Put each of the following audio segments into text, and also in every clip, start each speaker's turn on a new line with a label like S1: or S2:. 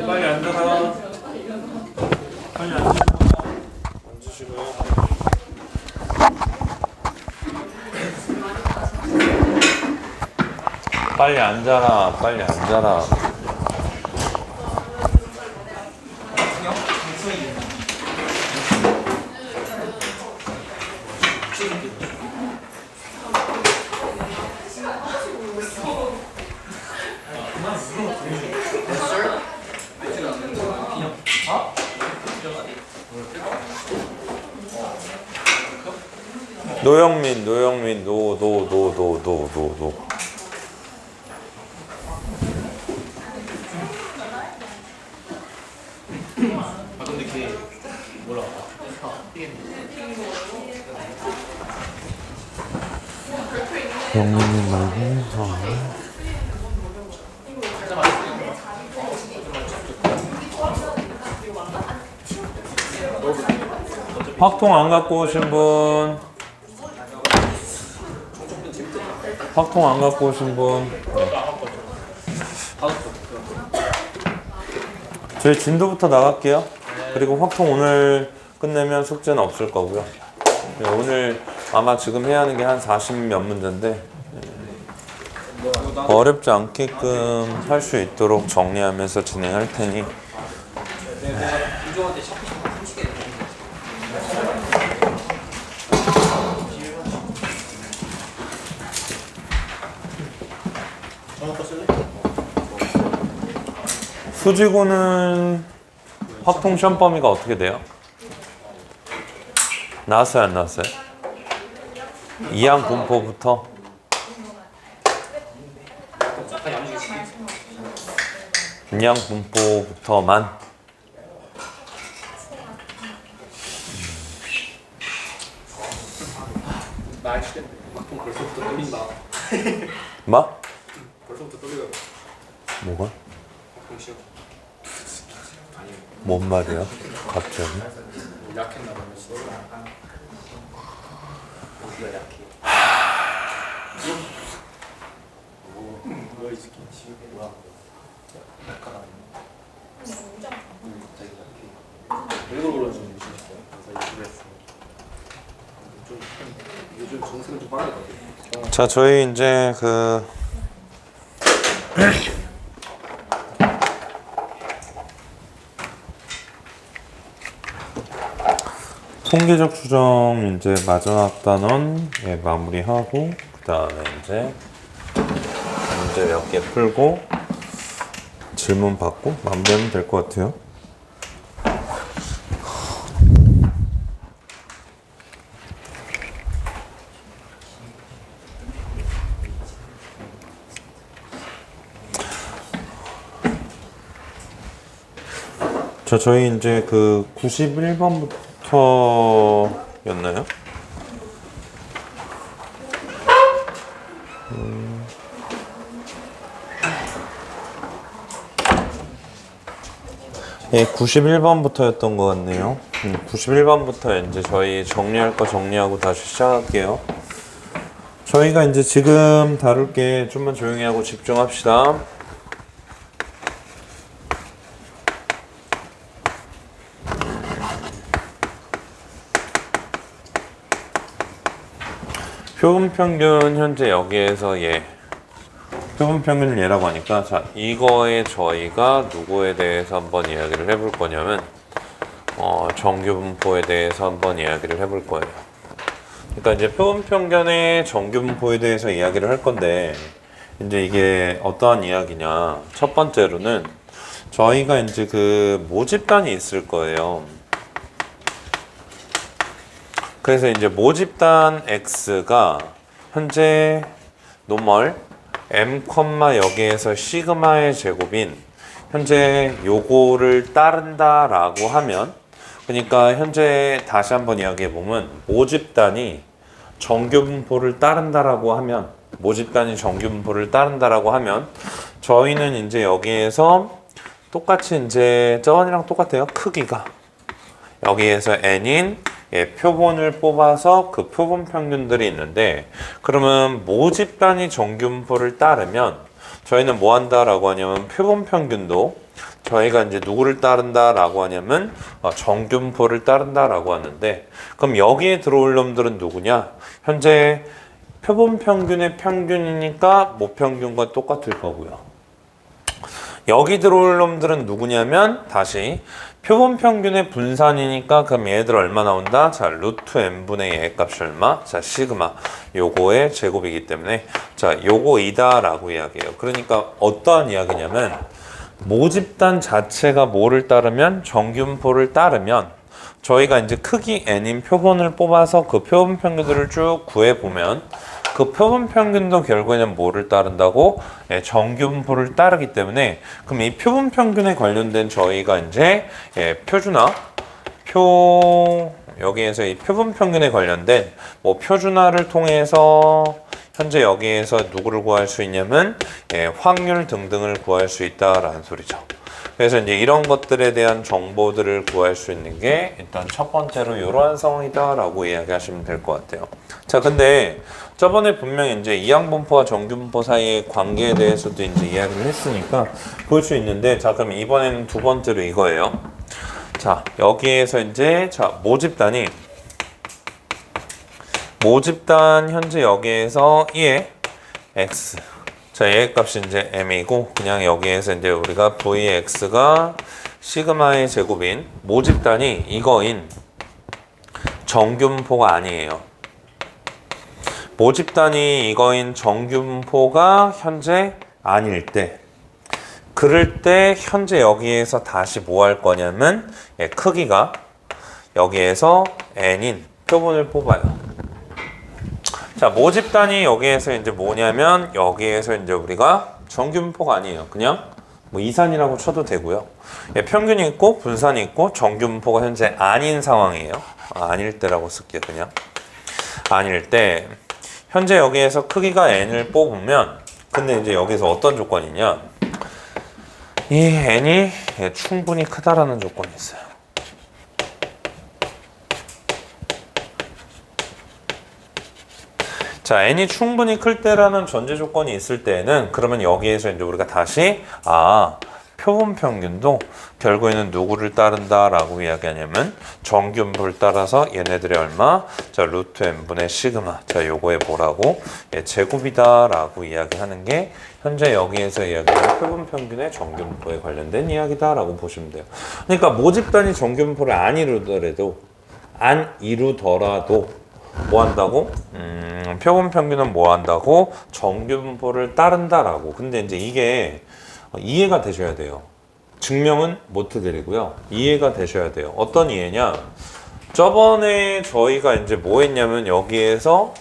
S1: 빨리 앉아라. 빨리 앉으시고. 앉으시고요. 빨리 앉아라. 빨리 앉아라. 노영민, 노.
S2: 아 근데 걔 몰라.
S1: 영민님 말고 확통 안 갖고 오신 분. 확통 안 갖고 오신 분. 저희 진도부터 나갈게요. 그리고 확통 오늘 끝내면 숙제는 없을 거고요. 네, 오늘 아마 지금 해야 하는 게 한 40몇 문제인데 어렵지 않게끔 할 수 있도록 정리하면서 진행할 테니 수지고는 확통 시험 범위가 어떻게 돼요? 나왔어요, 안 나왔어요? 이항 분포부터 이항 분포부터만
S2: 나이스. 막통 벌써부터 떨린다.
S1: 뭐?
S2: 벌써부터 떨리더라고.
S1: 뭐가?
S2: 막통 시험.
S1: 뭔 말이야? 갑자기?
S2: 약했나 보면서. 우리가 약해. 뭐야 이 새끼. 뭐야? 약하다. 갑자기 약해. 왜 그러는지 모르겠어요. 그래서 얘기를 했어. 좀 요즘 정색은 좀 빠르다.
S1: 자, 저희 이제 그 통계적 추정 이제 마지막 단원 마무리하고 그 다음에 이제 문제 몇 개 풀고 질문 받고 마무리하면 될 것 같아요. 자, 저희 이제 그 91번부터였나요? 예, 91번부터였던 것 같네요. 91번부터 이제 저희 정리할 거 정리하고 다시 시작할게요. 저희가 이제 지금 다룰 게 좀만 조용히 하고 집중합시다. 표본평균 현재 여기에서 표본평균을 얘라고 하니까 자 이거에 저희가 누구에 대해서 한번 이야기를 해볼 거냐면 정규분포에 대해서 한번 이야기를 해볼 거예요. 그러니까 이제 표본평균의 정규분포에 대해서 이야기를 할 건데 이제 이게 어떠한 이야기냐 첫 번째로는 저희가 이제 그 모집단이 있을 거예요. 그래서 이제 모집단 X가 현재 노멀 M, 여기에서 시그마의 제곱인 현재 요거를 따른다라고 하면 그러니까 현재 다시 한번 이야기해 보면 모집단이 정규분포를 따른다라고 하면 저희는 이제 여기에서 똑같이 이제 저번이랑 똑같아요. 크기가 여기에서 n인 표본을 뽑아서 그 표본 평균들이 있는데, 그러면 모집 단위 정균포를 따르면 저희는 뭐 한다라고 하냐면 표본 평균도 저희가 이제 누구를 따른다라고 하냐면 정균포를 따른다라고 하는데, 그럼 여기에 들어올 놈들은 누구냐? 현재 표본 평균의 평균이니까 모평균과 똑같을 거고요. 여기 들어올 놈들은 누구냐면 다시 표본 평균의 분산이니까 그럼 얘들 얼마 나온다? 자, 루트 n분의 a 값이 얼마? 자, 시그마. 요거의 제곱이기 때문에 자, 요거 이다 라고 이야기해요. 그러니까 어떠한 이야기냐면 모집단 자체가 뭐를 따르면 정균포를 따르면 저희가 이제 크기 n인 표본을 뽑아서 그 표본 평균들을 쭉 구해보면 그 표본 평균도 결국에는 뭐를 따른다고? 정균포를 따르기 때문에 그럼 이 표본 평균에 관련된 저희가 이제 표준화 여기에서 이 표본 평균에 관련된 뭐 표준화를 통해서 현재 여기에서 누구를 구할 수 있냐면 확률 등등을 구할 수 있다라는 소리죠. 그래서 이제 이런 것들에 대한 정보들을 구할 수 있는 게 일단 첫 번째로 이러한 상황이다라고 이야기하시면 될 것 같아요. 자, 근데 저번에 분명히 이제 이항분포와 정균포 사이의 관계에 대해서도 이제 이야기를 했으니까 볼 수 있는데, 자, 그럼 이번에는 두 번째로 이거예요. 자, 여기에서 이제 자, 모집단 현재 여기에서 E의 X. 자, 얘의 값이 이제 M이고, 그냥 여기에서 이제 우리가 Vx가 시그마의 제곱인 모집단이 이거인 정균포가 아니에요. 모집단이 이거인 정균포가 현재 아닐 때, 그럴 때 현재 여기에서 다시 뭐 할 거냐면 크기가 여기에서 n인 표본을 뽑아요. 자, 모집단이 여기에서 이제 뭐냐면 여기에서 이제 우리가 정균포가 아니에요. 그냥 뭐 이산이라고 쳐도 되고요. 평균이 있고 분산이 있고 정균포가 현재 아닌 상황이에요. 아닐 때라고 쓸게요. 그냥 아닐 때 현재 여기에서 크기가 n을 뽑으면, 근데 이제 여기서 어떤 조건이냐, 이 n이 충분히 크다라는 조건이 있어요. 자, n이 충분히 클 때라는 전제 조건이 있을 때에는 그러면 여기에서 이제 우리가 다시 표본 평균도 결국에는 누구를 따른다라고 이야기하냐면 정균포를 따라서 얘네들이 얼마? 자, 루트 n분의 시그마. 자, 요거에 뭐라고? 제곱이다라고 이야기하는 게 현재 여기에서 이야기하는 표본 평균의 정균포에 관련된 이야기다라고 보시면 돼요. 그러니까 모집단이 정균포를 안 이루더라도 뭐 한다고? 표본 평균은 뭐 한다고? 정균포를 따른다라고. 근데 이제 이게 이해가 되셔야 돼요. 증명은 못 해드리고요. 이해가 되셔야 돼요. 어떤 이해냐? 저번에 저희가 이제 뭐 했냐면 여기에서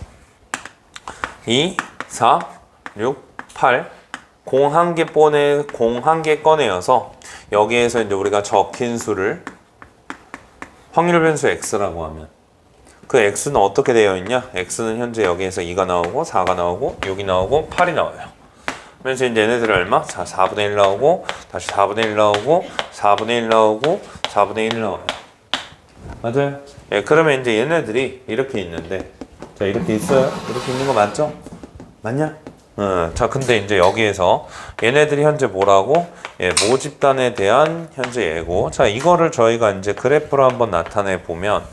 S1: 2, 4, 6, 8 공 한 개 꺼내어서 여기에서 이제 우리가 적힌 수를 확률 변수 x라고 하면 그 x는 어떻게 되어 있냐? x는 현재 여기에서 2가 나오고 4가 나오고 6이 나오고 8이 나와요. 그래서 이제 얘네들 얼마? 자, 4분의 1 나오고 다시 4분의 1 나오고 4분의 1 나오고 4분의 1 나와요. 맞아요? 그러면 이제 얘네들이 이렇게 있는데, 자, 이렇게 있어요? 이렇게 있는 거 맞죠? 맞냐? 자, 근데 이제 여기에서 얘네들이 현재 뭐라고? 모집단에 대한 현재 예고. 자, 이거를 저희가 이제 그래프로 한번 나타내 보면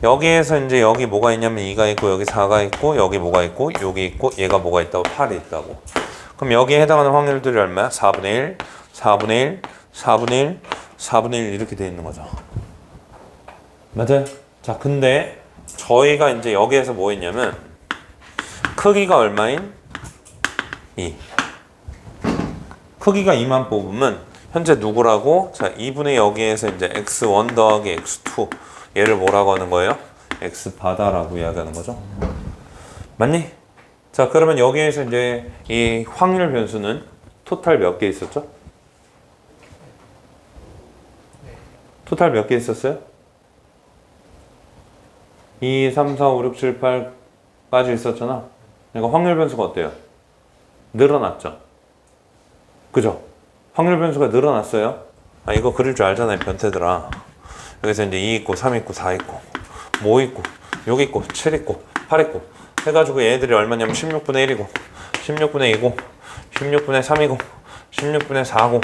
S1: 여기에서 이제 여기 뭐가 있냐면 2가 있고 여기 4가 있고 여기 뭐가 있고 여기 있고 얘가 뭐가 있다고? 8이 있다고. 그럼 여기에 해당하는 확률들이 얼마야? 4분의 1, 4분의 1, 4분의 1, 4분의 1 이렇게 돼 있는 거죠. 맞아요? 자, 근데 저희가 이제 여기에서 뭐 했냐면 크기가 얼마인? 2. 크기가 2만 뽑으면 현재 누구라고? 자, 2분의 여기에서 이제 x1 더하기 x2 얘를 뭐라고 하는 거예요? x바다라고 이야기하는 거죠. 맞니? 자, 그러면 여기에서 이제 이 확률 변수는 토탈 몇 개 있었죠? 토탈 몇 개 있었어요? 2, 3, 4, 5, 6, 7, 8까지 있었잖아. 그러니까 확률 변수가 어때요? 늘어났죠? 그죠? 확률 변수가 늘어났어요? 이거 그릴 줄 알잖아요, 변태들아. 여기서 이제 2 있고 3 있고 4 있고 5 있고 6 있고 7 있고 8 있고 해가지고 얘네들이 얼마냐면 16분의 1이고 16분의 2고 16분의 3이고 16분의 4고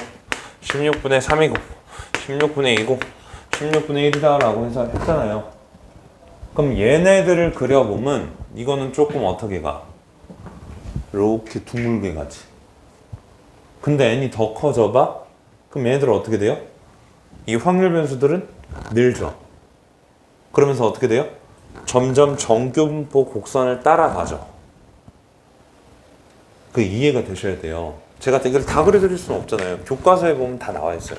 S1: 16분의 3이고 16분의 2고 16분의 1이다 라고 해서 했잖아요. 그럼 얘네들을 그려보면 이거는 조금 어떻게 가? 이렇게 둥글게 가지. 근데 n이 더 커져봐? 그럼 얘네들은 어떻게 돼요? 이 확률 변수들은 늘죠. 그러면서 어떻게 돼요? 점점 정균포 곡선을 따라가죠. 그 이해가 되셔야 돼요. 제가 이걸 다 그려드릴 수는 없잖아요. 교과서에 보면 다 나와 있어요.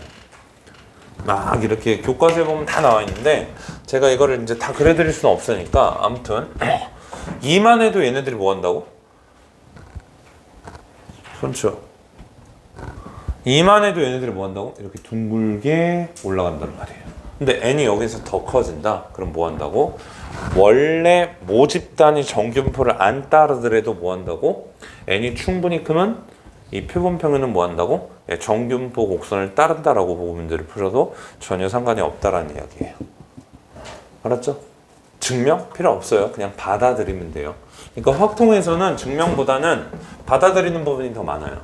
S1: 막 이렇게 교과서에 보면 다 나와 있는데 제가 이거를 이제 다 그려드릴 수는 없으니까 아무튼 2만 해도 얘네들이 뭐 한다고? 손치워. 2만 해도 얘네들이 뭐 한다고? 이렇게 둥글게 올라간단 말이에요. 근데 n이 여기서 더 커진다? 그럼 뭐 한다고? 원래 모집단이 정균포를 안 따르더라도 뭐 한다고? n이 충분히 크면 이 표본평면은 뭐 한다고? 정균포 곡선을 따른다라고 보고 문제를 풀어도 전혀 상관이 없다라는 이야기예요. 알았죠? 증명 필요 없어요. 그냥 받아들이면 돼요. 그러니까 확통에서는 증명보다는 받아들이는 부분이 더 많아요.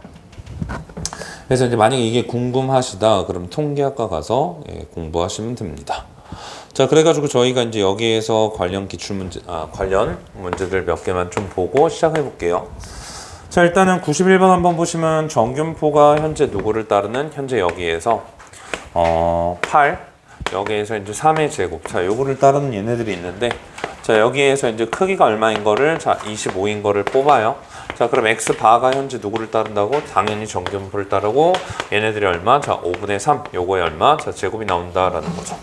S1: 그래서 이제 만약에 이게 궁금하시다 그럼 통계학과 가서 공부하시면 됩니다. 자, 그래가지고 저희가 이제 여기에서 관련 기출문제, 관련 문제들 몇 개만 좀 보고 시작해 볼게요. 자, 일단은 91번 한번 보시면 정균포가 현재 누구를 따르는? 현재 여기에서 8, 여기에서 이제 3의 제곱. 자, 요거를 따르는 얘네들이 있는데, 자, 여기에서 이제 크기가 얼마인 거를, 자, 25인 거를 뽑아요. 자, 그럼 x바가 현재 누구를 따른다고? 당연히 정균포를 따르고, 얘네들이 얼마? 자, 5분의 3, 요거에 얼마? 자, 제곱이 나온다라는 거죠.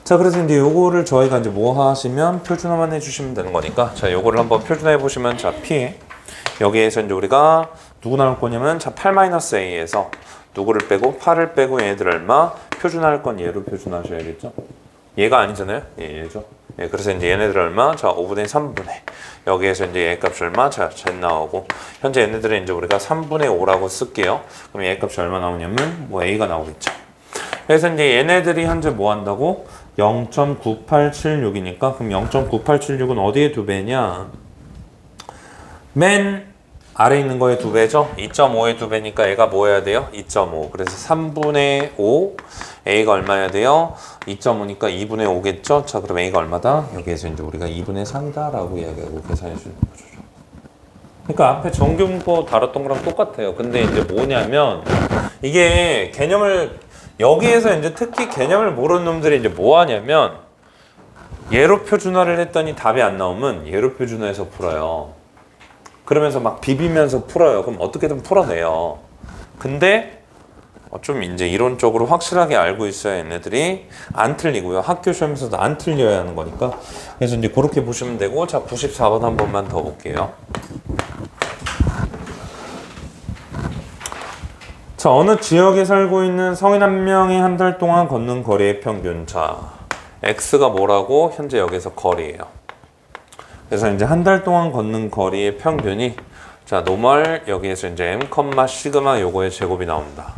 S1: 자, 그래서 이제 요거를 저희가 이제 뭐 하시면 표준화만 해주시면 되는 거니까, 자, 요거를 한번 표준화해 보시면, 자, p 여기에서 이제 우리가 누구 나올 거냐면, 자, 8-a에서 누구를 빼고 8을 빼고 얘네들 얼마? 표준화할 건 얘로 표준화하셔야겠죠? 얘가 아니잖아요? 얘죠. 예, 그래서 이제 얘네들 얼마? 자, 5분의 3분의. 여기에서 이제 얘 값이 얼마? 자, z 나오고. 현재 얘네들은 이제 우리가 3분의 5라고 쓸게요. 그럼 얘 값이 얼마 나오냐면, 뭐 a가 나오겠죠. 그래서 이제 얘네들이 현재 뭐 한다고? 0.9876이니까, 그럼 0.9876은 어디에 2배냐? 맨 아래 있는 거에 2배죠? 2.5에 2배니까 얘가 뭐 해야 돼요? 2.5. 그래서 3분의 5, a가 얼마야 돼요? 2.5니까 2분의 5겠죠? 자, 그럼 a가 얼마다? 여기에서 이제 우리가 2분의 3이다 라고 이야기하고 계산해 주는 거죠. 그러니까 앞에 정균포 다뤘던 거랑 똑같아요. 근데 이제 뭐냐면 이게 개념을 여기에서 이제 특히 개념을 모르는 놈들이 이제 뭐 하냐면 얘로 표준화를 했더니 답이 안 나오면 얘로 표준화해서 풀어요. 그러면서 막 비비면서 풀어요. 그럼 어떻게든 풀어내요. 근데 좀 이제 이론적으로 확실하게 알고 있어야 얘네들이 안 틀리고요. 학교 시험에서도 안 틀려야 하는 거니까. 그래서 이제 그렇게 보시면 되고, 자, 94번 한 번만 더 볼게요. 자, 어느 지역에 살고 있는 성인 한 명이 한 달 동안 걷는 거리의 평균. 자, x가 뭐라고? 현재 여기서 거리예요. 그래서 이제 한 달 동안 걷는 거리의 평균이, 자, 노멀 여기에서 이제 m, 시그마 요거의 제곱이 나온다.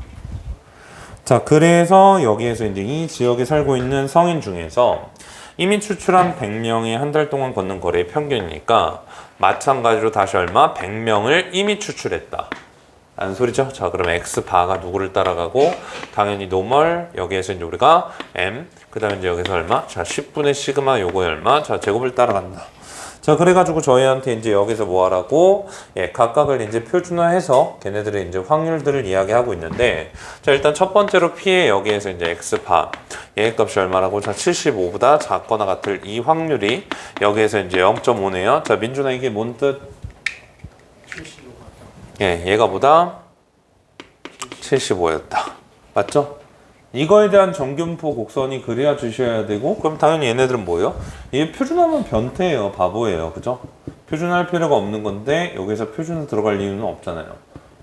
S1: 자, 그래서 여기에서 이제 이 지역에 살고 있는 성인 중에서 이미 추출한 100명이 한 달 동안 걷는 거리의 평균이니까 마찬가지로 다시 얼마? 100명을 이미 추출했다. 라는 소리죠. 자, 그럼 x바가 누구를 따라가고 당연히 노멀 여기에서 이제 우리가 m, 그 다음에 이제 여기서 얼마? 자, 10분의 시그마 요거의 얼마? 자, 제곱을 따라간다. 자, 그래가지고 저희한테 이제 여기서 뭐 하라고? 예, 각각을 이제 표준화해서 걔네들의 이제 확률들을 이야기하고 있는데, 자, 일단 첫 번째로 P의 여기에서 이제 X바, 얘 값이 얼마라고? 자, 75보다 작거나 같을 이 확률이 여기에서 이제 0.5네요. 자, 민준아, 이게 뭔 뜻?
S2: 75.
S1: 예, 얘가 보다 75였다. 맞죠? 이거에 대한 정균포 곡선이 그려야 주셔야 되고, 그럼 당연히 얘네들은 뭐예요? 이게 표준하면 변태예요. 바보예요. 그죠? 표준할 필요가 없는 건데 여기서 표준을 들어갈 이유는 없잖아요.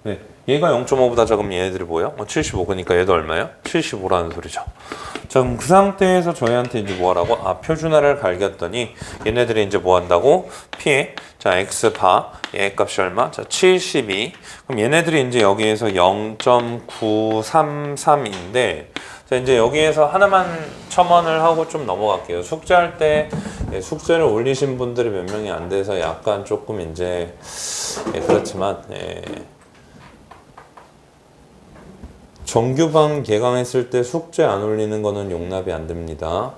S1: 네. 얘가 0.5보다 작으면 얘네들이 뭐예요? 75. 그러니까 얘도 얼마예요? 75라는 소리죠. 자, 그럼 그 상태에서 저희한테 이제 뭐 하라고? 표준화를 갈겼더니 얘네들이 이제 뭐 한다고? P에 자, x 바 얘 값이 얼마? 자, 72. 그럼 얘네들이 이제 여기에서 0.933인데 자, 이제 여기에서 하나만 첨언을 하고 좀 넘어갈게요. 숙제할 때 숙제를 올리신 분들이 몇 명이 안 돼서 약간 조금 이제 그렇지만 정규반 개강했을 때 숙제 안 올리는 거는 용납이 안 됩니다.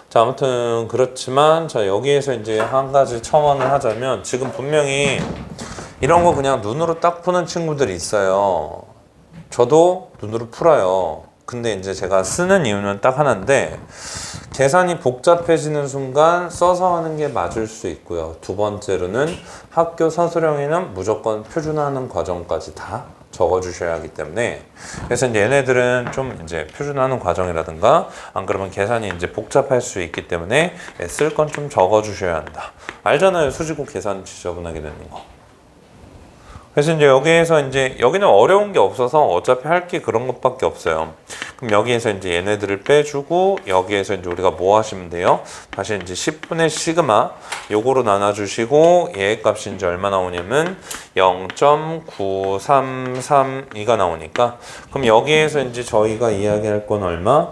S1: 자, 아무튼 그렇지만 자, 여기에서 이제 한 가지 첨언을 하자면 지금 분명히 이런 거 그냥 눈으로 딱 푸는 친구들이 있어요. 저도 눈으로 풀어요. 근데 이제 제가 쓰는 이유는 딱 하나인데 계산이 복잡해지는 순간 써서 하는 게 맞을 수 있고요. 두 번째로는 학교 서술형에는 무조건 표준화하는 과정까지 다 적어주셔야 하기 때문에 그래서 이제 얘네들은 좀 이제 표준화하는 과정이라든가 안 그러면 계산이 이제 복잡할 수 있기 때문에 쓸 건 좀 적어주셔야 한다. 알잖아요. 수지고 계산 지저분하게 되는 거. 그래서 이제 여기에서 이제 여기는 어려운 게 없어서 어차피 할 게 그런 것밖에 없어요. 그럼 여기에서 이제 얘네들을 빼주고 여기에서 이제 우리가 뭐 하시면 돼요? 다시 이제 10분의 시그마 요거로 나눠주시고 얘 값이 이제 얼마 나오냐면 0.9332가 나오니까 그럼 여기에서 이제 저희가 이야기할 건 얼마?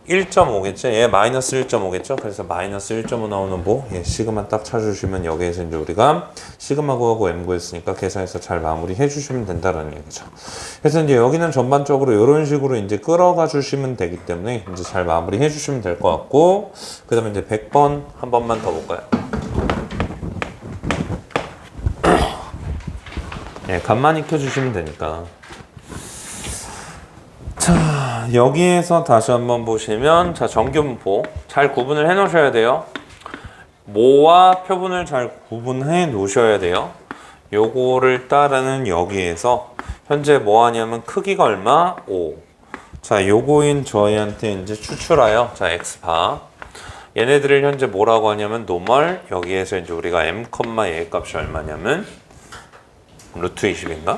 S1: 1.5겠죠? 얘 마이너스 1.5겠죠? 그래서 마이너스 1.5 나오는 뭐? 예, 시그마 딱 찾아주시면 여기에서 이제 우리가 시그마 구하고 M 구했으니까 계산해서 잘 마무리 해주시면 된다라는 얘기죠. 그래서 이제 여기는 전반적으로 이런 식으로 이제 끌어가 주시면 되기 때문에 이제 잘 마무리 해주시면 될 것 같고 그 다음에 이제 100번 한 번만 더 볼까요? 예, 간만 익혀주시면 되니까. 자, 여기에서 다시 한번 보시면 자, 정규분포 잘 구분을 해 놓으셔야 돼요. 모와 표분을 잘 구분해 놓으셔야 돼요. 요거를 따르는 여기에서 현재 뭐 하냐면 크기가 얼마? 5. 자, 요거인 저희한테 이제 추출하여 자, x바 얘네들을 현재 뭐라고 하냐면 노멀 여기에서 이제 우리가 m, 얘 값이 얼마냐면 루트 20인가?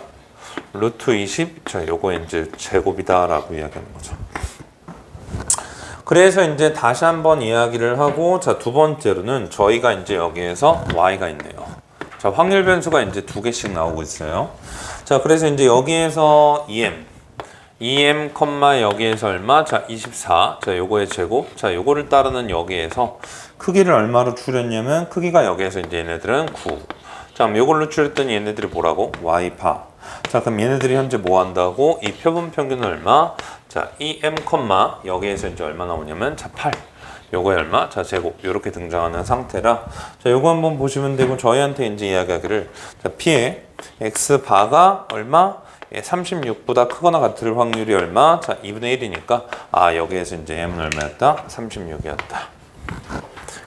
S1: 루트 20, 자, 요거 이제 제곱이다라고 이야기하는 거죠. 그래서 이제 다시 한번 이야기를 하고, 자, 두 번째로는 저희가 이제 여기에서 y가 있네요. 자, 확률 변수가 이제 두 개씩 나오고 있어요. 자, 그래서 이제 여기에서 EM, 여기에서 얼마? 자, 24. 자, 요거의 제곱. 자, 요거를 따르는 여기에서 크기를 얼마로 추렸냐면, 크기가 여기에서 이제 얘네들은 9. 자, 그럼 요걸로 추렸더니 얘네들이 뭐라고? y파. 자, 그럼 얘네들이 현재 뭐 한다고? 이 표본 평균은 얼마? 자, EM, 여기에서 이제 얼마 나오냐면, 자, 8. 요거에 얼마? 자, 제곱. 요렇게 등장하는 상태라. 자, 요거 한번 보시면 되고, 저희한테 이제 이야기하기를, 자, P의 X바가 얼마? 36보다 크거나 같을 확률이 얼마? 자, 2분의 1이니까, 여기에서 이제 M은 얼마였다? 36이었다.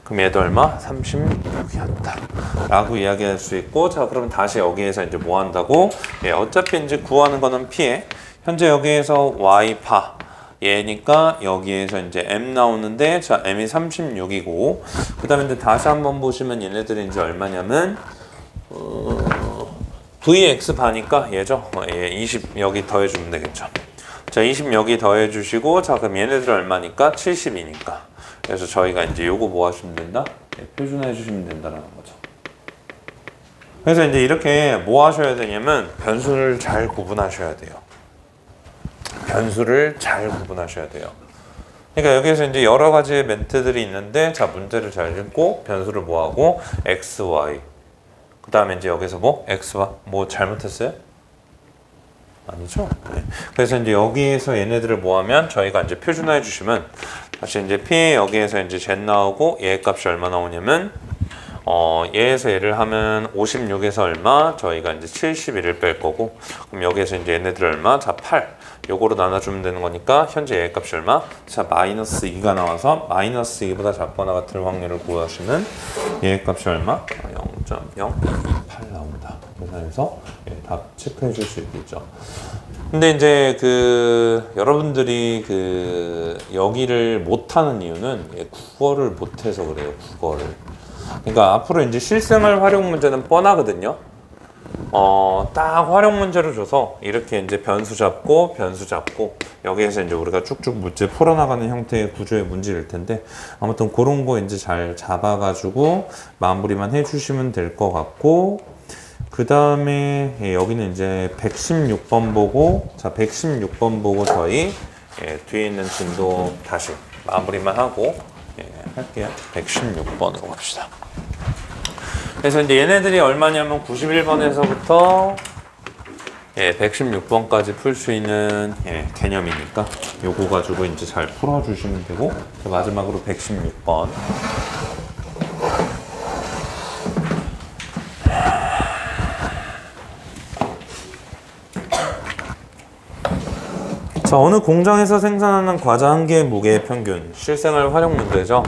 S1: 그럼 얘도 얼마? 36이었다. 라고 이야기할 수 있고, 자, 그러면 다시 여기에서 이제 뭐 한다고? 어차피 이제 구하는 거는 P에, 현재 여기에서 Y파. 얘니까 여기에서 이제 M 나오는데, 자, M이 36이고, 그 다음에 이제 다시 한번 보시면 얘네들이 이제 얼마냐면, VX 바니까 얘죠? 20 여기 더해주면 되겠죠. 자, 20 여기 더해주시고, 자, 그럼 얘네들 얼마니까? 70이니까. 그래서 저희가 이제 요거 뭐 하시면 된다? 표준화해 주시면 된다는 거죠. 그래서 이제 이렇게 뭐 하셔야 되냐면 변수를 잘 구분하셔야 돼요. 변수를 잘 구분하셔야 돼요. 그러니까 여기에서 이제 여러 가지의 멘트들이 있는데 자, 문제를 잘 읽고 변수를 뭐 하고 x, y. 그 다음에 이제 여기서 뭐 x와 뭐 잘못했어요? 아니죠? 네. 그래서 이제 여기에서 얘네들을 뭐 하면 저희가 이제 표준화해 주시면 다시 이제 P 여기에서 이제 Z 나오고 얘 값이 얼마 나오냐면 얘에서 얘를 하면 56에서 얼마? 저희가 이제 71을 뺄 거고 그럼 여기에서 이제 얘네들 얼마? 자, 8 요거로 나눠주면 되는 거니까 현재 얘 값이 얼마? 자, 마이너스 2가 나와서 마이너스 2보다 작거나 같을 확률을 구하시면 얘 값이 얼마? 0.028 나옵니다. 계산해서 답 체크해 줄 수 있겠죠. 근데 이제 여러분들이 여기를 못하는 이유는 국어를 못해서 그래요. 국어를. 그러니까 앞으로 이제 실생활 활용 문제는 뻔하거든요. 딱 활용 문제로 줘서 이렇게 이제 변수 잡고 여기에서 이제 우리가 쭉쭉 문제 풀어나가는 형태의 구조의 문제일 텐데 아무튼 그런 거 이제 잘 잡아가지고 마무리만 해주시면 될 것 같고 그 다음에 여기는 이제 116번 보고 자 116번 보고 저희 뒤에 있는 진도 다시 마무리만 하고 할게요. 116번으로 갑시다. 그래서 이제 얘네들이 얼마냐면 91번에서부터 116번까지 풀 수 있는 개념이니까 요거 가지고 이제 잘 풀어주시면 되고 마지막으로 116번 자 어느 공장에서 생산하는 과자 한 개의 무게의 평균 실생활 활용 문제죠.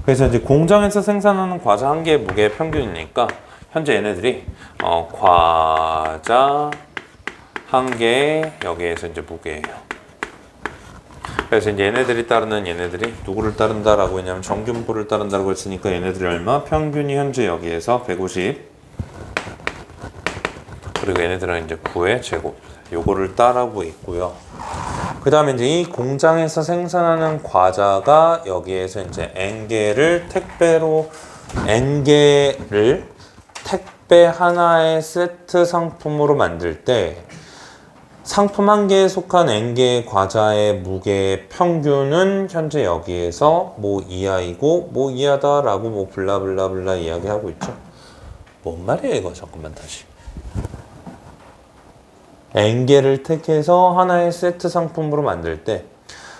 S1: 그래서 이제 공장에서 생산하는 과자 한 개의 무게의 평균이니까 현재 얘네들이 과자 한 개의 여기에서 이제 무게예요. 그래서 이제 얘네들이 따르는 얘네들이 누구를 따른다라고 했냐면 정균보를 따른다고 했으니까 얘네들이 얼마? 평균이 현재 여기에서 150 그리고 얘네들은 이제 9의 제곱 요거를 따르고 있고요. 그 다음에 이제 이 공장에서 생산하는 과자가 여기에서 이제 N개를 택배로 N개를 택배 하나의 세트 상품으로 만들 때 상품 한 개에 속한 N개의 과자의 무게의 평균은 현재 여기에서 뭐 이하이고 뭐 이하다라고 뭐 블라블라블라 이야기하고 있죠. 뭔 말이야 이거 잠깐만 다시. N개를 택해서 하나의 세트 상품으로 만들 때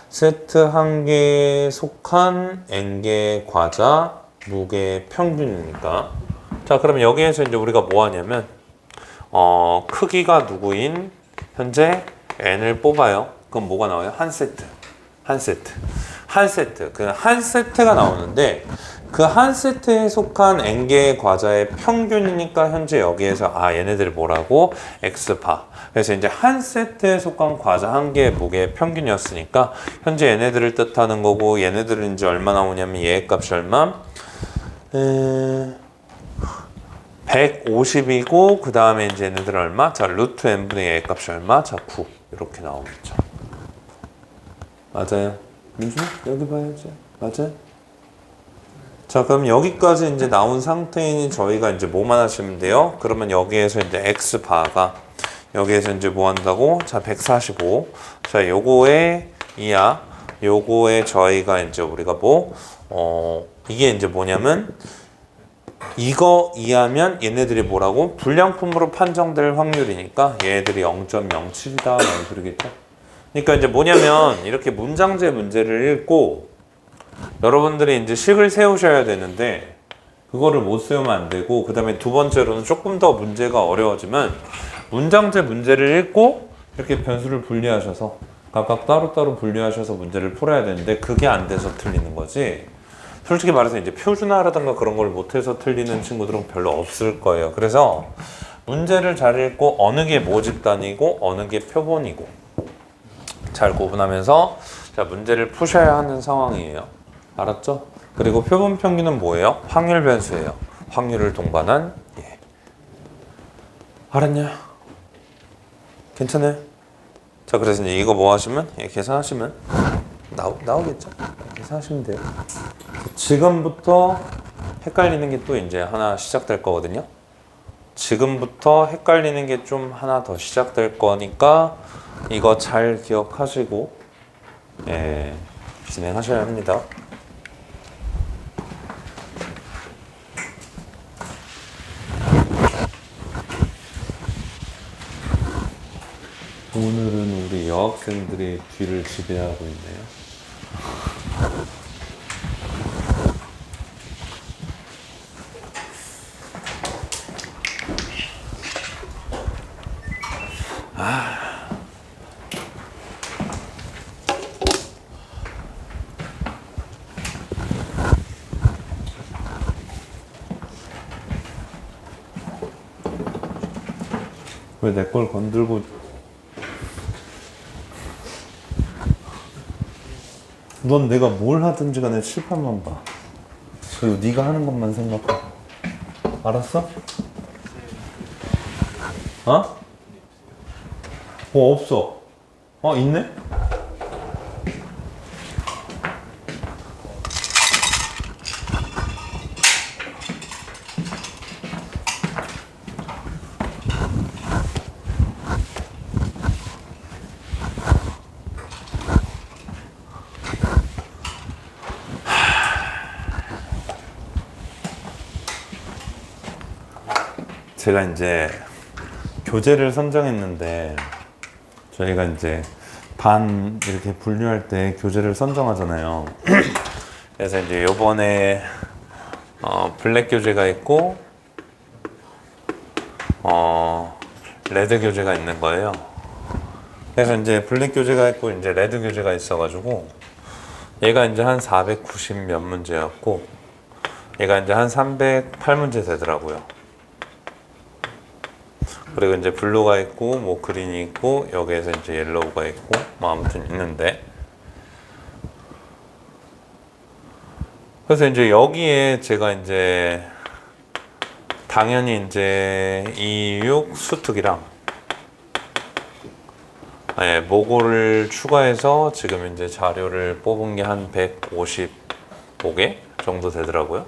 S1: 세트 한 개에 속한 N개의 과자 무게의 평균이니까 자 그러면 여기에서 이제 우리가 뭐 하냐면 크기가 누구인 현재 N을 뽑아요. 그럼 뭐가 나와요? 한 세트 그 한 세트가 나오는데 그 한 세트에 속한 N개의 과자의 평균이니까 현재 여기에서 얘네들이 뭐라고? X바. 그래서 이제 한 세트에 속한 과자 한 개의 무게의 평균이었으니까 현재 얘네들을 뜻하는 거고 얘네들은 이제 얼마 나오냐면 얘의 값이 얼마? 150이고 그 다음에 이제 얘네들은 얼마? 자 루트 n분의 얘의 값이 얼마? 자 9 이렇게 나오겠죠. 맞아요. 민준아 여기 봐야지. 맞아요. 자 그럼 여기까지 이제 나온 상태인 저희가 이제 뭐만 하시면 돼요? 그러면 여기에서 이제 X바가 여기에서 이제 뭐 한다고? 자 145. 자 요거에 이하 요거에 저희가 이제 우리가 뭐 이게 이제 뭐냐면 이거 이하면 얘네들이 뭐라고? 불량품으로 판정될 확률이니까 얘네들이 0.07이다 라는 소리겠죠. 그러니까 이제 뭐냐면 이렇게 문장제 문제를 읽고 여러분들이 이제 식을 세우셔야 되는데 그거를 못 세우면 안 되고 그 다음에 두 번째로는 조금 더 문제가 어려워지면 문장제 문제를 읽고 이렇게 변수를 분리하셔서 각각 따로따로 분리하셔서 문제를 풀어야 되는데 그게 안 돼서 틀리는 거지. 솔직히 말해서 이제 표준화라든가 그런 걸 못해서 틀리는 친구들은 별로 없을 거예요. 그래서 문제를 잘 읽고 어느 게 모집단이고 어느 게 표본이고 잘 구분하면서 자 문제를 푸셔야 하는 상황이에요. 알았죠? 그리고 표본 평균은 뭐예요? 확률 변수예요. 확률을 동반한 예. 알았냐? 괜찮아요? 자 그래서 이제 이거 뭐 하시면 계산하시면 나오겠죠? 계산하시면 돼요. 지금부터 헷갈리는 게 또 이제 하나 시작될 거거든요. 지금부터 헷갈리는 게 좀 하나 더 시작될 거니까 이거 잘 기억하시고 진행하셔야 합니다. 오늘은 우리 여학생들의 뒤를 지배하고 있네요. 왜 내 걸 건들고 넌 내가 뭘 하든지 간에 칠판만 봐. 그리고 네가 하는 것만 생각해. 알았어? 어? 없어. 있네? 제가 이제 교재를 선정했는데 저희가 이제 반 이렇게 분류할 때 교재를 선정하잖아요. 그래서 이제 요번에 블랙 교재가 있고 레드 교재가 있는 거예요. 그래서 이제 블랙 교재가 있고 이제 레드 교재가 있어가지고 얘가 이제 한 490 몇 문제였고 얘가 이제 한 308문제 되더라고요. 그리고 이제 블루가 있고 뭐 그린이 있고 여기에서 이제 옐로우가 있고 뭐 아무튼 있는데 그래서 이제 여기에 제가 이제 당연히 이제 26 수특이랑 모고를 추가해서 지금 이제 자료를 뽑은 게 한 155개 정도 되더라고요.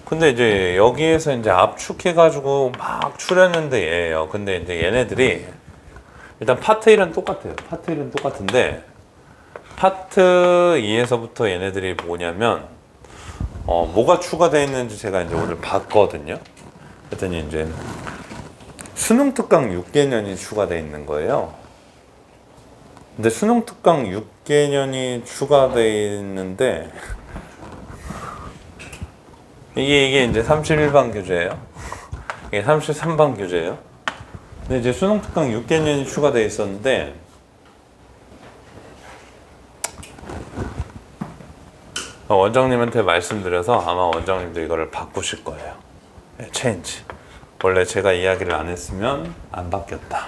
S1: 근데 이제 여기에서 이제 압축해가지고 막 추렸는데 얘예요. 근데 이제 얘네들이 일단 파트 1은 똑같아요. 파트 1은 똑같은데 파트 2에서부터 얘네들이 뭐냐면 뭐가 추가되어 있는지 제가 이제 오늘 봤거든요. 그랬더니 이제 수능 특강 6개년이 추가되어 있는 거예요. 근데 수능 특강 6개년이 추가되어 있는데 이게 이제 31반 교재예요. 이게 33반 교재예요. 근데 이제 수능 특강 6개년이 추가되어 있었는데 원장님한테 말씀드려서 아마 원장님도 이거를 바꾸실 거예요. 체인지. 원래 제가 이야기를 안 했으면 안 바뀌었다.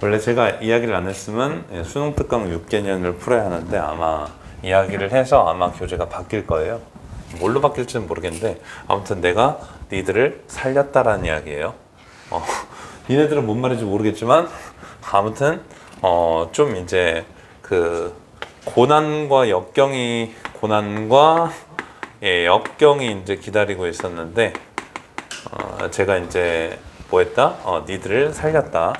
S1: 원래 제가 이야기를 안 했으면 수능 특강 6개년을 풀어야 하는데 아마 이야기를 해서 아마 교재가 바뀔 거예요. 뭘로 바뀔지는 모르겠는데 아무튼 내가 니들을 살렸다라는 이야기예요. 니네들은 뭔 말인지 모르겠지만 아무튼 좀 이제 그 고난과 역경이 이제 기다리고 있었는데 제가 이제 뭐 했다? 니들을 살렸다.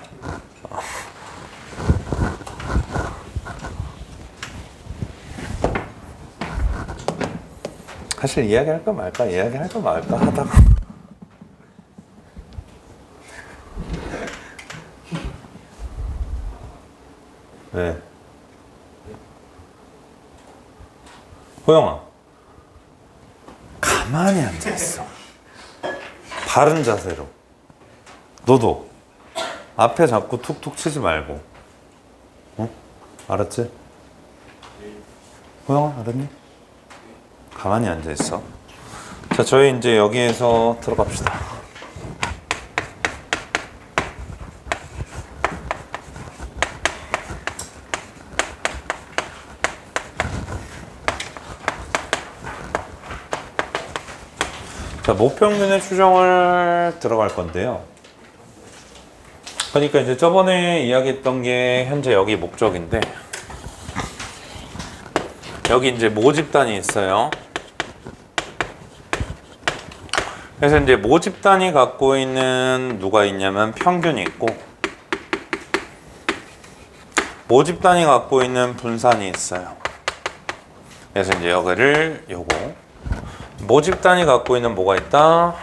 S1: 사실 이야기할까 말까 하다가 네. 호영아 가만히 앉아있어. 바른 자세로. 너도 앞에 자꾸 툭툭 치지 말고. 알았지? 호영아 알았니? 가만히 앉아있어. 자, 저희 이제 여기에서 들어갑시다. 자, 모평균의 추정을 들어갈 건데요. 그러니까 이제 저번에 이야기했던 게 현재 여기 목적인데 여기 이제 모집단이 있어요. 그래서 이제 모집단이 갖고 있는 누가 있냐면 평균이 있고 모집단이 갖고 있는 분산이 있어요. 그래서 이제 요거 모집단이 갖고 있는 뭐가 있다?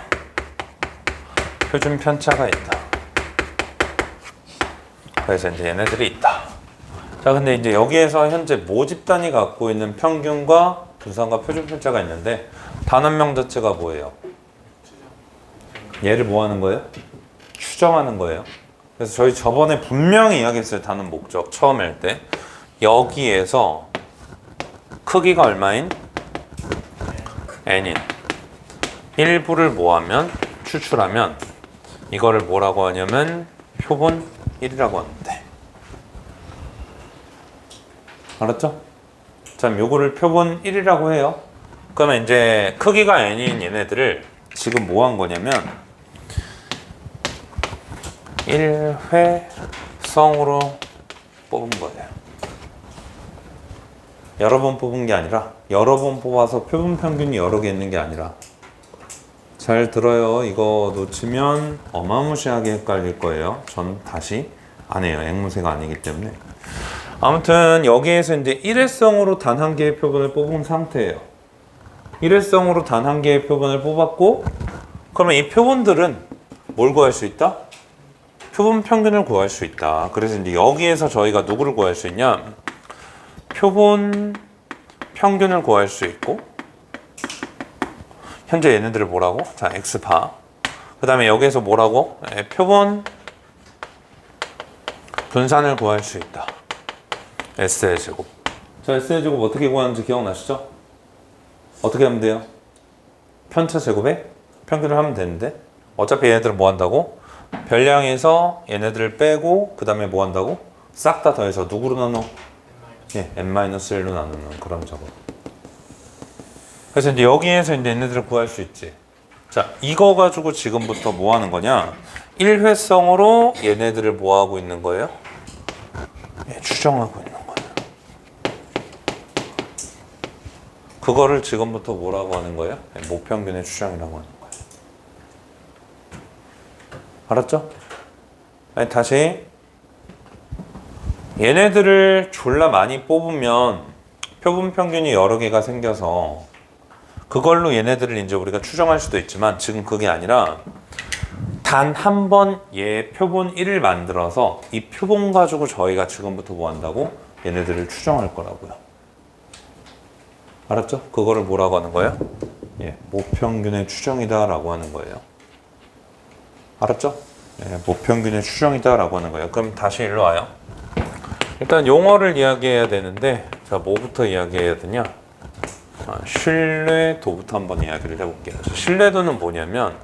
S1: 표준 편차가 있다. 그래서 이제 얘네들이 있다. 자, 근데 이제 여기에서 현재 모집단이 갖고 있는 평균과 분산과 표준 편차가 있는데 단원명 자체가 뭐예요? 얘를 뭐 하는 거예요? 추정하는 거예요. 그래서 저희 저번에 분명히 이야기했어요. 단원 목적 처음 할 때 여기에서 크기가 얼마인? n인 일부를 뭐하면 추출하면 이거를 뭐라고 하냐면 표본 1이라고 하는데 알았죠? 자, 요거를 표본 1이라고 해요. 그러면 이제 크기가 n인 얘네들을 지금 뭐 한 거냐면 일회성으로 뽑은 거예요. 여러 번 뽑은 게 아니라 여러 번 뽑아서 표본 평균이 여러 개 있는 게 아니라 잘 들어요. 이거 놓치면 어마무시하게 헷갈릴 거예요. 전 다시 안 해요. 앵무새가 아니기 때문에. 아무튼 여기에서 이제 일회성으로 단 한 개의 표본을 뽑은 상태예요. 일회성으로 단 한 개의 표본을 뽑았고 그러면 이 표본들은 뭘 구할 수 있다? 표본 평균을 구할 수 있다. 그래서 이제 여기에서 저희가 누구를 구할 수 있냐? 표본 평균을 구할 수 있고 현재 얘네들을 뭐라고? 자, x바. 그 다음에 여기에서 뭐라고? 표본 분산을 구할 수 있다. S의 제곱. 자, S의 제곱 어떻게 구하는지 기억나시죠? 어떻게 하면 돼요? 편차 제곱에 평균을 하면 되는데 어차피 얘네들은 뭐 한다고? 별량에서 얘네들을 빼고 그 다음에 뭐 한다고? 싹 다 더해서 누구로 나눠? 예, n-1로 나누는 그런 작업. 그래서 이제 여기에서 이제 얘네들을 구할 수 있지. 자, 이거 가지고 지금부터 뭐 하는 거냐? 일회성으로 얘네들을 뭐 하고 있는 거예요? 예, 추정하고 있는 거예요. 그거를 지금부터 뭐라고 하는 거예요? 예, 모평균의 추정이라고 하는 거예요. 알았죠? 아니, 다시 얘네들을 졸라 많이 뽑으면 표본 평균이 여러 개가 생겨서 그걸로 얘네들을 이제 우리가 추정할 수도 있지만 지금 그게 아니라 단 한 번 얘 표본 1을 만들어서 이 표본 가지고 저희가 지금부터 뭐 한다고? 얘네들을 추정할 거라고요. 알았죠? 그거를 뭐라고 하는 거예요? 예, 모평균의 추정이다 라고 하는 거예요. 알았죠? 예, 모평균의 추정이다 라고 하는 거예요. 그럼 다시 일로 와요. 일단 용어를 이야기해야 되는데 자, 뭐부터 이야기해야 되냐? 신뢰도부터 한번 이야기를 해볼게요. 신뢰도는 뭐냐면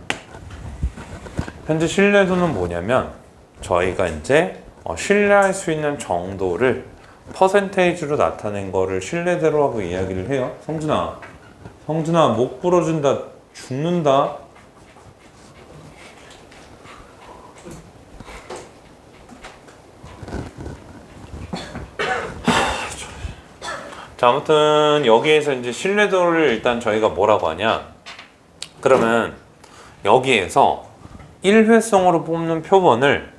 S1: 현재 신뢰도는 뭐냐면 저희가 이제 신뢰할 수 있는 정도를 퍼센테이지로 나타낸 거를 신뢰대로 하고 이야기를 해요. 성준아 목 부러진다 죽는다. 자, 아무튼 여기에서 이제 신뢰도를 일단 저희가 뭐라고 하냐? 그러면 여기에서 일회성으로 뽑는 표본을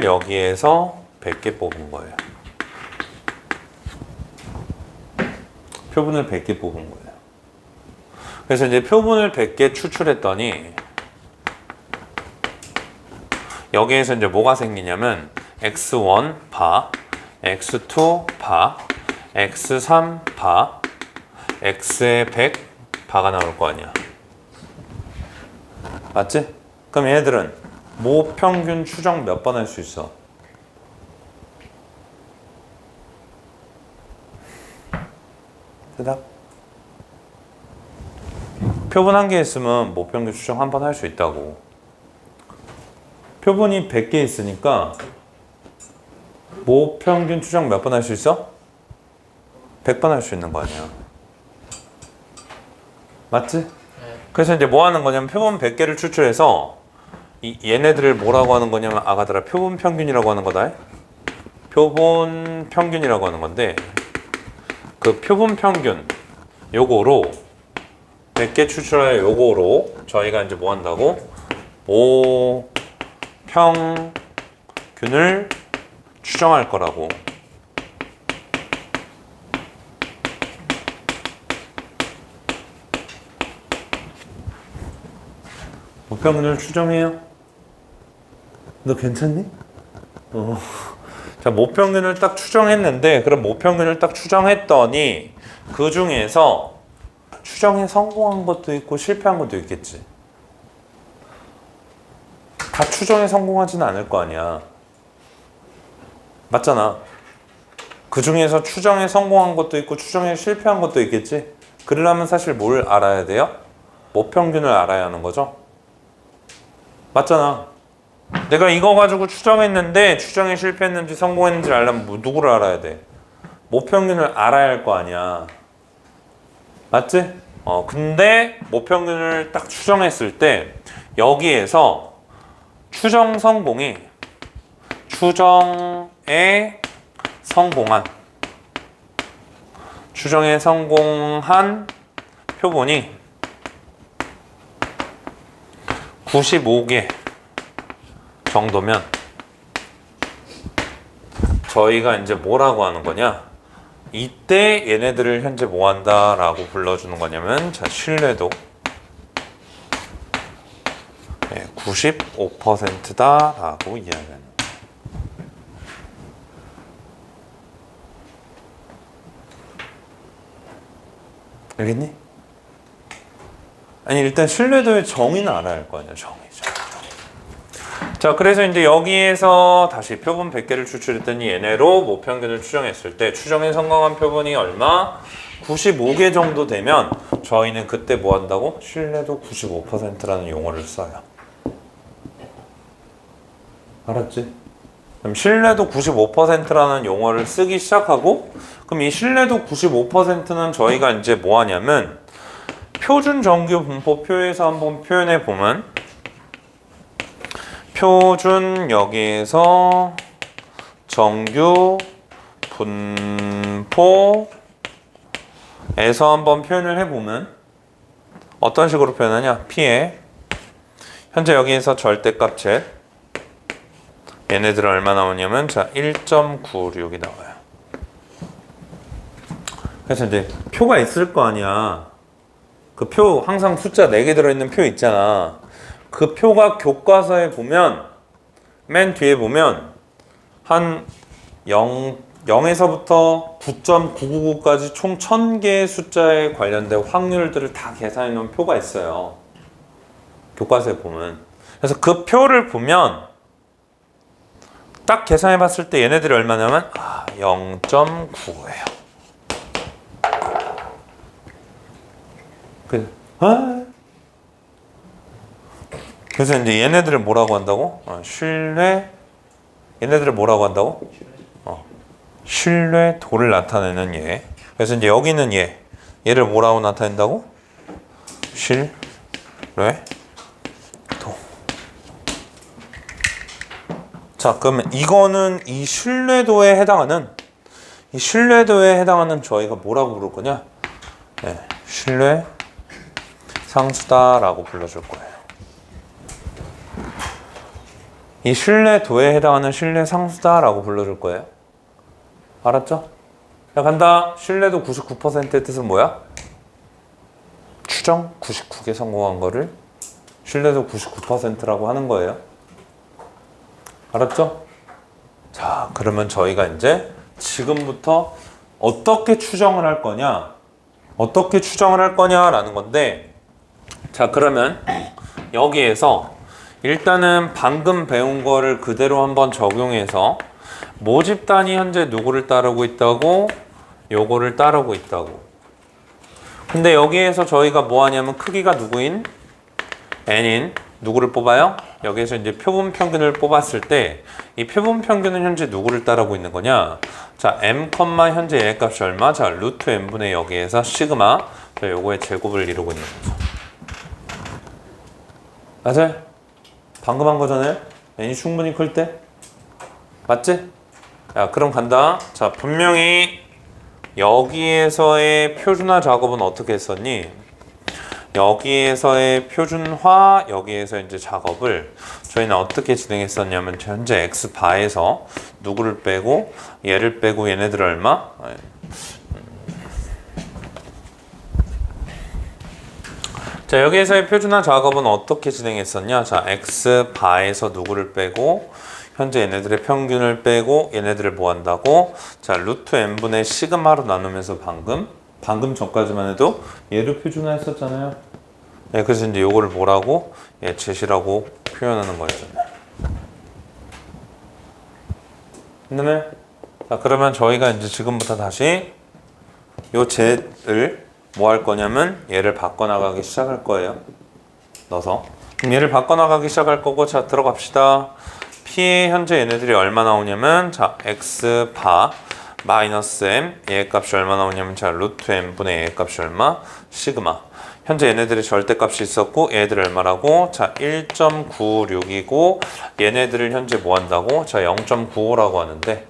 S1: 여기에서 100개 뽑은 거예요. 표본을 100개 뽑은 거예요. 그래서 이제 표본을 100개 추출했더니 여기에서 이제 뭐가 생기냐면 x1 바 x2 바, x3 바, x의 100 바가 나올 거 아니야. 맞지? 그럼 얘네들은 모평균 추정 몇 번 할 수 있어? 대답? 표본 한 개 있으면 모평균 추정 한 번 할 수 있다고. 표본이 100개 있으니까 모평균 추정 몇 번 할 수 있어? 100번 할 수 있는 거 아니야. 맞지? 그래서 이제 뭐 하는 거냐면 표본 100개를 추출해서 얘네들을 뭐라고 하는 거냐면 아가들아 표본 평균이라고 하는 거다. 표본 평균이라고 하는 건데 그 표본 평균 요거로 100개 추출할 요거로 저희가 이제 뭐 한다고? 모평균을 추정할 거라고. 모평균을 추정해요. 너 괜찮니? 자, 모평균을 딱 추정했는데 그럼 모평균을 딱 추정했더니 그 중에서 추정에 성공한 것도 있고 실패한 것도 있겠지. 다 추정에 성공하지는 않을 거 아니야. 맞잖아. 그 중에서 추정에 성공한 것도 있고 추정에 실패한 것도 있겠지. 그러려면 사실 뭘 알아야 돼요? 모평균을 알아야 하는 거죠. 맞잖아. 내가 이거 가지고 추정했는데 추정에 실패했는지 성공했는지 알려면 누구를 알아야 돼? 모평균을 알아야 할 거 아니야. 맞지? 근데 모평균을 딱 추정했을 때 여기에서 추정에 성공한 표본이 95개 정도면 저희가 이제 뭐라고 하는 거냐? 이때 얘네들을 현재 뭐 한다라고 불러주는 거냐면, 자, 신뢰도 95%다라고 이야기하는 거예요. 알겠니? 아니, 일단 신뢰도의 정의는 알아야 할 거 아니야, 정의죠. 자, 그래서 이제 여기에서 다시 표본 100개를 추출했더니 얘네로 모평균을 추정했을 때 추정에 성공한 표본이 얼마? 95개 정도 되면 저희는 그때 뭐 한다고? 신뢰도 95%라는 용어를 써요. 알았지? 그럼 신뢰도 95%라는 용어를 쓰기 시작하고, 그럼 이 신뢰도 95%는 저희가 이제 뭐 하냐면 표준 정규 분포표에서 한번 표현해 보면, 표준 여기에서 정규 분포에서 한번 표현을 해보면 어떤 식으로 표현하냐? P에 현재 여기에서 절대값 Z 얘네들은 얼마 나오냐면, 자, 1.96이 나와요. 그래서 이제 표가 있을 거 아니야. 그 표 항상 숫자 4개 들어있는 표 있잖아. 그 표가 교과서에 보면 맨 뒤에 보면 한 0에서부터 9.999까지 총 1000개의 숫자에 관련된 확률들을 다 계산해 놓은 표가 있어요. 교과서에 보면. 그래서 그 표를 보면 딱 계산해 봤을 때 얘네들이 얼마냐면 0.9예요. 그래서 이제 얘네들을 뭐라고 한다고? 얘네들을 뭐라고 한다고? 신뢰도를 나타내는 얘. 그래서 이제 여기는 얘를 뭐라고 나타낸다고? 신뢰도. 자, 그러면 이거는 이 신뢰도에 해당하는 저희가 뭐라고 부를 거냐? 신뢰 상수다라고 불러줄 거예요. 이 신뢰도에 해당하는 신뢰 상수다라고 불러줄 거예요. 알았죠? 자, 간다. 신뢰도 99%의 뜻은 뭐야? 추정 99개 성공한 거를 신뢰도 99%라고 하는 거예요. 알았죠? 자, 그러면 저희가 이제 지금부터 어떻게 추정을 할 거냐라는 건데, 자, 그러면 여기에서 일단은 방금 배운 거를 그대로 한번 적용해서 모집단이 현재 누구를 따르고 있다고? 요거를 따르고 있다고. 근데 여기에서 저희가 뭐 하냐면 크기가 누구인? n인 누구를 뽑아요? 여기에서 이제 표본 평균을 뽑았을 때 이 표본 평균은 현재 누구를 따르고 있는 거냐? 자, m, 현재 얘 값이 얼마? 자, 루트 n분의 여기에서 시그마. 자, 요거의 제곱을 이루고 있는 거죠. 맞아요? 방금 한 거잖아요? n이 충분히 클 때? 맞지? 야, 그럼 간다. 자, 분명히 여기에서의 표준화 작업은 어떻게 했었니? 여기에서의 표준화, 여기에서 이제 작업을 저희는 어떻게 진행했었냐면, 현재 x바에서 누구를 빼고 얘를 빼고 얘네들 얼마? 자, 여기에서의 표준화 작업은 어떻게 진행했었냐? 자, x바에서 누구를 빼고 현재 얘네들의 평균을 빼고 얘네들을 뭐 한다고? 자, 루트 n분의 시그마로 나누면서 방금 전까지만 해도 얘를 표준화했었잖아요. 네, 그래서 이제 요거를 뭐라고? 얘 제시라고 표현하는 거였잖아요. 그다음에 자, 그러면 저희가 이제 지금부터 다시 요 z를 뭐 할 거냐면 얘를 바꿔나가기 시작할 거예요. 넣어서. 그럼 얘를 바꿔나가기 시작할 거고, 자, 들어갑시다. P의 현재 얘네들이 얼마 나오냐면, 자, x바 마이너스 m 얘 값이 얼마 나오냐면, 자, 루트 m분의 얘 값이 얼마? 시그마. 현재 얘네들이 절대값이 있었고 얘네들 얼마라고? 자 1.96이고 얘네들을 현재 뭐 한다고? 자 0.95라고 하는데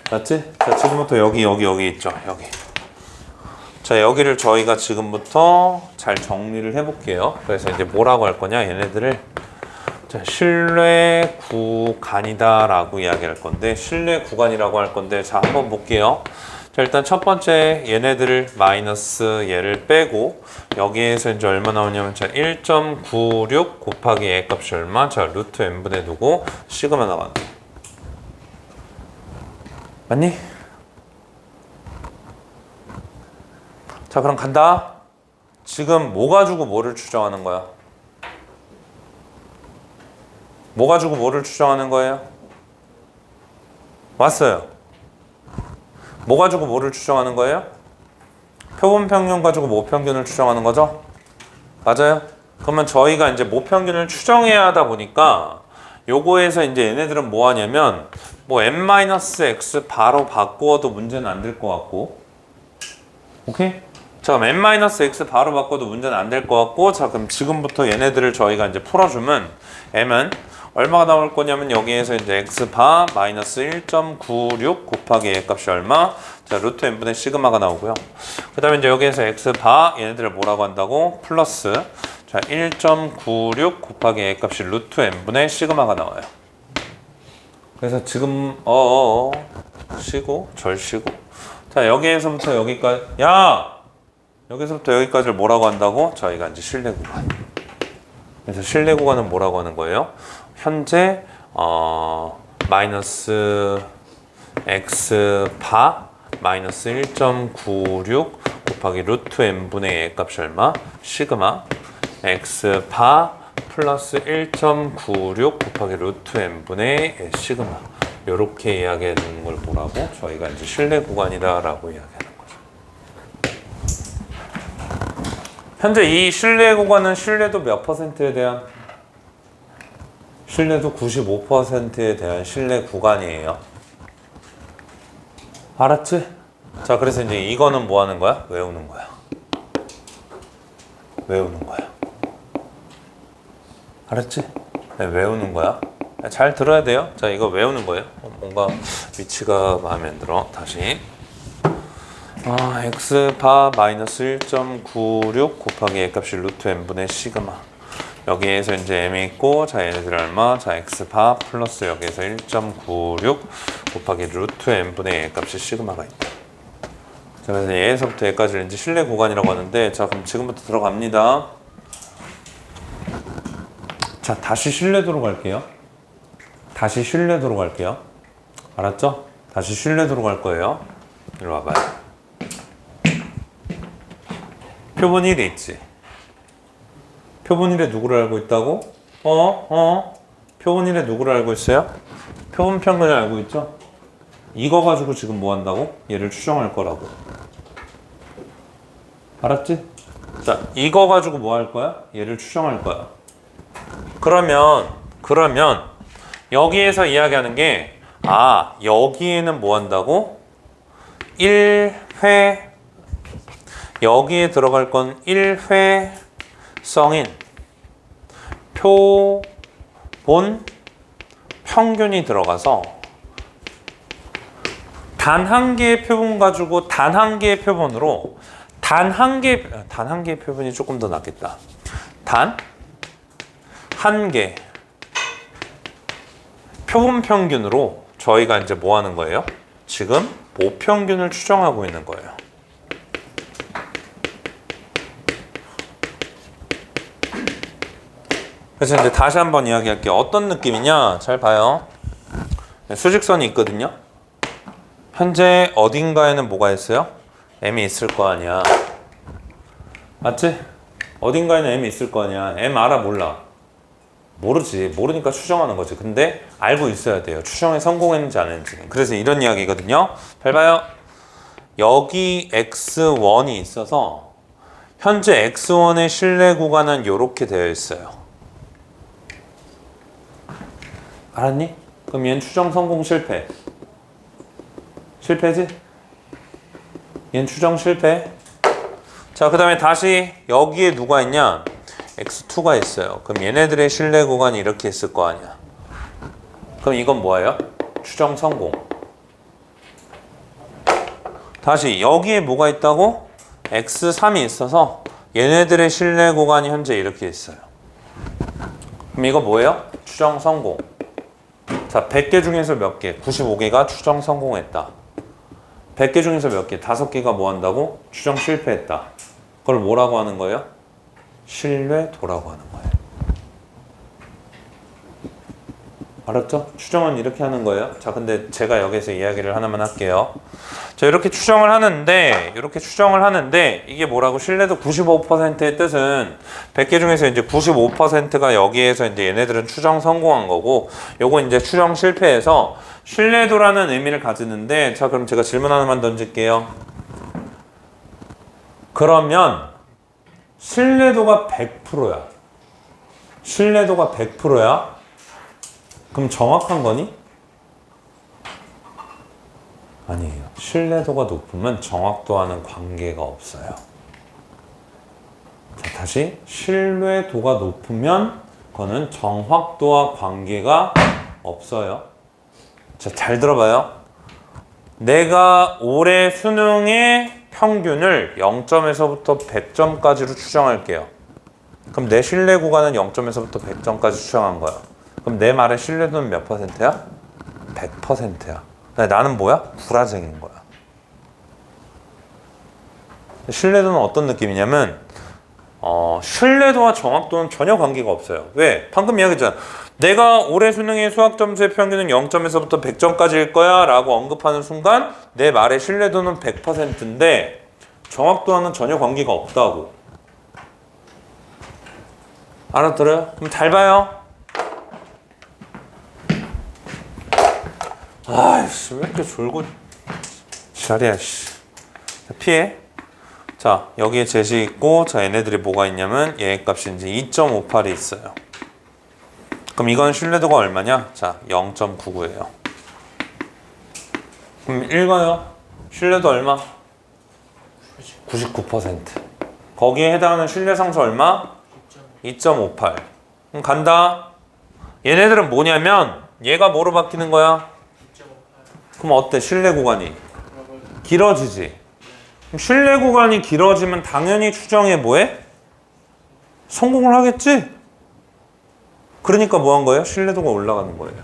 S1: 맞지? 자 지금부터 여기 있죠. 여기. 자 여기를 저희가 지금부터 잘 정리를 해볼게요. 그래서 이제 뭐라고 할 거냐 얘네들을 자 실내 구간이다 라고 이야기할 건데 실내 구간이라고 할 건데 자 한번 볼게요. 자 일단 첫 번째 얘네들을 마이너스 얘를 빼고 여기에서 이제 얼마 나오냐면 자 1.96 곱하기 얘 값이 얼마? 자 루트 n분의 누구? 시그마 나간다. 맞니? 자 그럼 간다. 지금 뭐 가지고 뭐를 추정하는 거야? 뭐 가지고 뭐를 추정하는 거예요? 왔어요. 뭐 가지고 뭐를 추정하는 거예요? 표본평균 가지고 모평균을 추정하는 거죠? 맞아요? 그러면 저희가 이제 모평균을 추정해야 하다 보니까 요거에서 이제 얘네들은 뭐 하냐면 뭐 n-x 바로 바꾸어도 문제는 안 될 것 같고 오케이? 자 그럼 n-x 바로 바꿔도 문제는 안 될 것 같고 자 그럼 지금부터 얘네들을 저희가 이제 풀어주면 m은 얼마가 나올 거냐면 여기에서 이제 x바 마이너스 1.96 곱하기 얘 값이 얼마? 자 루트 n분의 시그마가 나오고요. 그 다음에 이제 여기에서 x바 얘네들을 뭐라고 한다고? 플러스 자 1.96 곱하기 얘 값이 루트 n분의 시그마가 나와요. 그래서 지금 쉬고 절 쉬고 자 여기에서부터 여기까지 여기서부터 여기까지를 뭐라고 한다고? 저희가 이제 실내 구간. 그래서 실내 구간은 뭐라고 하는 거예요? 현재 마이너스 x바 마이너스 1.96 곱하기 루트 n분의 a 값이 얼마? 시그마 x바 플러스 1.96 곱하기 루트 n분의 시그마 이렇게 이야기하는 걸 뭐라고? 저희가 이제 실내 구간이다 라고 이야기하는 거죠. 현재 이 실내 구간은 신뢰도 몇 퍼센트에 대한? 신뢰도 95%에 대한 실내 구간이에요. 알았지? 자, 그래서 이제 이거는 뭐 하는 거야? 외우는 거야. 외우는 거야. 알았지? 네, 외우는 거야. 잘 들어야 돼요. 자, 이거 외우는 거예요. 뭔가 위치가 마음에 안 들어. 다시. x바 마이너스 1.96 곱하기 a 값이 루트 n분의 시그마. 여기에서 이제 m이 있고, 자 얘네들 얼마? 자 x바 플러스 여기에서 1.96 곱하기 루트 n분의 a 값이 시그마가 있다. 자 그래서 얘에서부터 얘까지를 이제 실내 구간이라고 하는데, 자 그럼 지금부터 들어갑니다. 자 다시 실내도로 갈게요. 다시 실내도로 갈게요. 알았죠? 다시 실내도로 갈 거예요. 이리 와봐요. 표본 1이 있지. 표본 1에 누구를 알고 있다고? 표본 1에 누구를 알고 있어요? 표본 평균을 알고 있죠? 이거 가지고 지금 뭐 한다고? 얘를 추정할 거라고. 알았지? 자, 이거 가지고 뭐 할 거야? 얘를 추정할 거야. 그러면 여기에서 이야기하는 게 여기에는 뭐 한다고? 1회 여기에 들어갈 건 1회성인 표본 평균이 들어가서 단 한 개의 표본 가지고 단 한 개의 표본으로 단 한 개의 표본이 조금 더 낫겠다. 단 한 개 표본 평균으로 저희가 이제 뭐 하는 거예요? 지금 모평균을 추정하고 있는 거예요. 그래서 이제 다시 한번 이야기할게요. 어떤 느낌이냐? 잘 봐요. 수직선이 있거든요. 현재 어딘가에는 뭐가 있어요? m이 있을 거 아니야. 맞지? 어딘가에는 m이 있을 거 아니야. m 알아? 몰라? 모르지. 모르니까 추정하는 거지. 근데 알고 있어야 돼요. 추정에 성공했는지 안 했는지. 그래서 이런 이야기거든요. 잘 봐요. 여기 x1이 있어서 현재 x1의 실내 구간은 이렇게 되어 있어요. 알았니? 그럼 얘는 추정 성공 실패. 실패지? 얘는 추정 실패. 자, 그 다음에 다시 여기에 누가 있냐? x2가 있어요. 그럼 얘네들의 실내 구간이 이렇게 있을 거 아니야. 그럼 이건 뭐예요? 추정 성공. 다시 여기에 뭐가 있다고? x3이 있어서 얘네들의 실내 구간이 현재 이렇게 있어요. 그럼 이거 뭐예요? 추정 성공. 자, 100개 중에서 몇 개? 95개가 추정 성공했다. 100개 중에서 몇 개? 5개가 뭐 한다고? 추정 실패했다. 그걸 뭐라고 하는 거예요? 신뢰도라고 하는 거예요. 알았죠? 추정은 이렇게 하는 거예요. 자, 근데 제가 여기서 이야기를 하나만 할게요. 자, 이렇게 추정을 하는데 이게 뭐라고? 신뢰도 95%의 뜻은 100개 중에서 이제 95%가 여기에서 이제 얘네들은 추정 성공한 거고, 요거 이제 추정 실패해서 신뢰도라는 의미를 가지는데, 자, 그럼 제가 질문 하나만 던질게요. 그러면 신뢰도가 100%야. 신뢰도가 100%야. 그럼 정확한 거니? 아니에요. 신뢰도가 높으면 정확도와는 관계가 없어요. 자, 다시 신뢰도가 높으면 그거는 정확도와 관계가 없어요. 자, 잘 들어봐요. 내가 올해 수능의 평균을 0점에서부터 100점까지로 추정할게요. 그럼 내 신뢰 구간은 0점에서부터 100점까지 추정한 거야. 그럼 내 말의 신뢰도는 몇 %야? 100%야. 나는 뭐야? 불화쟁인 거야. 신뢰도는 어떤 느낌이냐면 신뢰도와 정확도는 전혀 관계가 없어요. 왜? 방금 이야기했잖아. 내가 올해 수능의 수학 점수의 평균은 0점에서부터 100점까지일 거야 라고 언급하는 순간 내 말의 신뢰도는 100%인데 정확도와는 전혀 관계가 없다고. 알아들어요? 그럼 잘 봐요. 아이씨, 왜 이렇게 졸고 지랄이야, 씨. 피해. 자, 여기에 제시 있고, 자, 얘네들이 뭐가 있냐면 얘 값이 이제 2.58이 있어요. 그럼 이건 신뢰도가 얼마냐? 자, 0.99예요. 그럼 읽어요. 신뢰도 얼마? 99%. 거기에 해당하는 신뢰 상수 얼마? 2.58. 그럼 간다. 얘네들은 뭐냐면 얘가 뭐로 바뀌는 거야? 그럼 어때? 신뢰 구간이 길어지지. 그럼 신뢰 구간이 길어지면 당연히 추정에 뭐해? 성공을 하겠지? 그러니까 뭐 한 거예요? 신뢰도가 올라가는 거예요.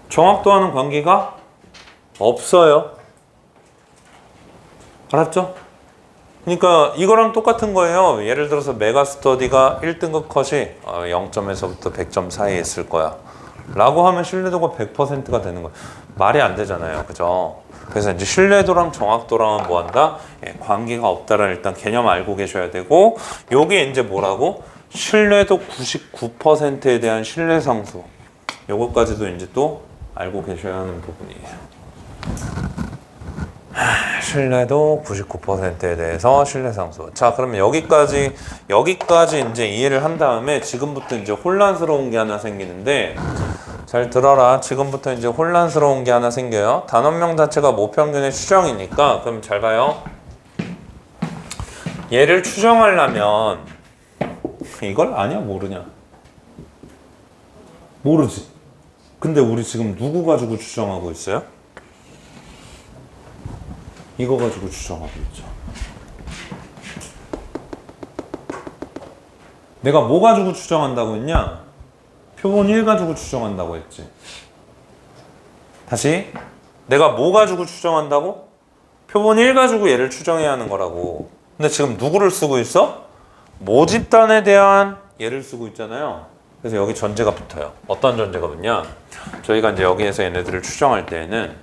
S1: 정확도와는 관계가 없어요. 알았죠? 그러니까 이거랑 똑같은 거예요. 예를 들어서 메가스터디가 1등급 컷이 0점에서부터 100점 사이에 있을 거야 라고 하면 신뢰도가 100%가 되는 거예요. 말이 안 되잖아요. 그죠? 그래서 이제 신뢰도랑 정확도랑은 뭐 한다? 예, 관계가 없다라는 일단 개념 알고 계셔야 되고, 요게 이제 뭐라고? 신뢰도 99%에 대한 신뢰 상수. 요거까지도 이제 또 알고 계셔야 하는 부분이에요. 신뢰도 99%에 대해서 신뢰 상수. 자, 그러면 여기까지 이제 이해를 한 다음에 지금부터 이제 혼란스러운 게 하나 생기는데, 잘 들어라. 지금부터 이제 혼란스러운 게 하나 생겨요. 단원명 자체가 모평균의 추정이니까, 그럼 잘 봐요. 얘를 추정하려면 이걸 아냐 모르냐? 모르지. 근데 우리 지금 누구 가지고 추정하고 있어요? 이거 가지고 추정하고 있죠. 내가 뭐 가지고 추정한다고 했냐? 표본 1 가지고 추정한다고 했지. 다시. 내가 뭐 가지고 추정한다고? 표본 1 가지고 얘를 추정해야 하는 거라고. 근데 지금 누구를 쓰고 있어? 모집단에 대한 얘를 쓰고 있잖아요. 그래서 여기 전제가 붙어요. 어떤 전제가 붙냐? 저희가 이제 여기에서 얘네들을 추정할 때에는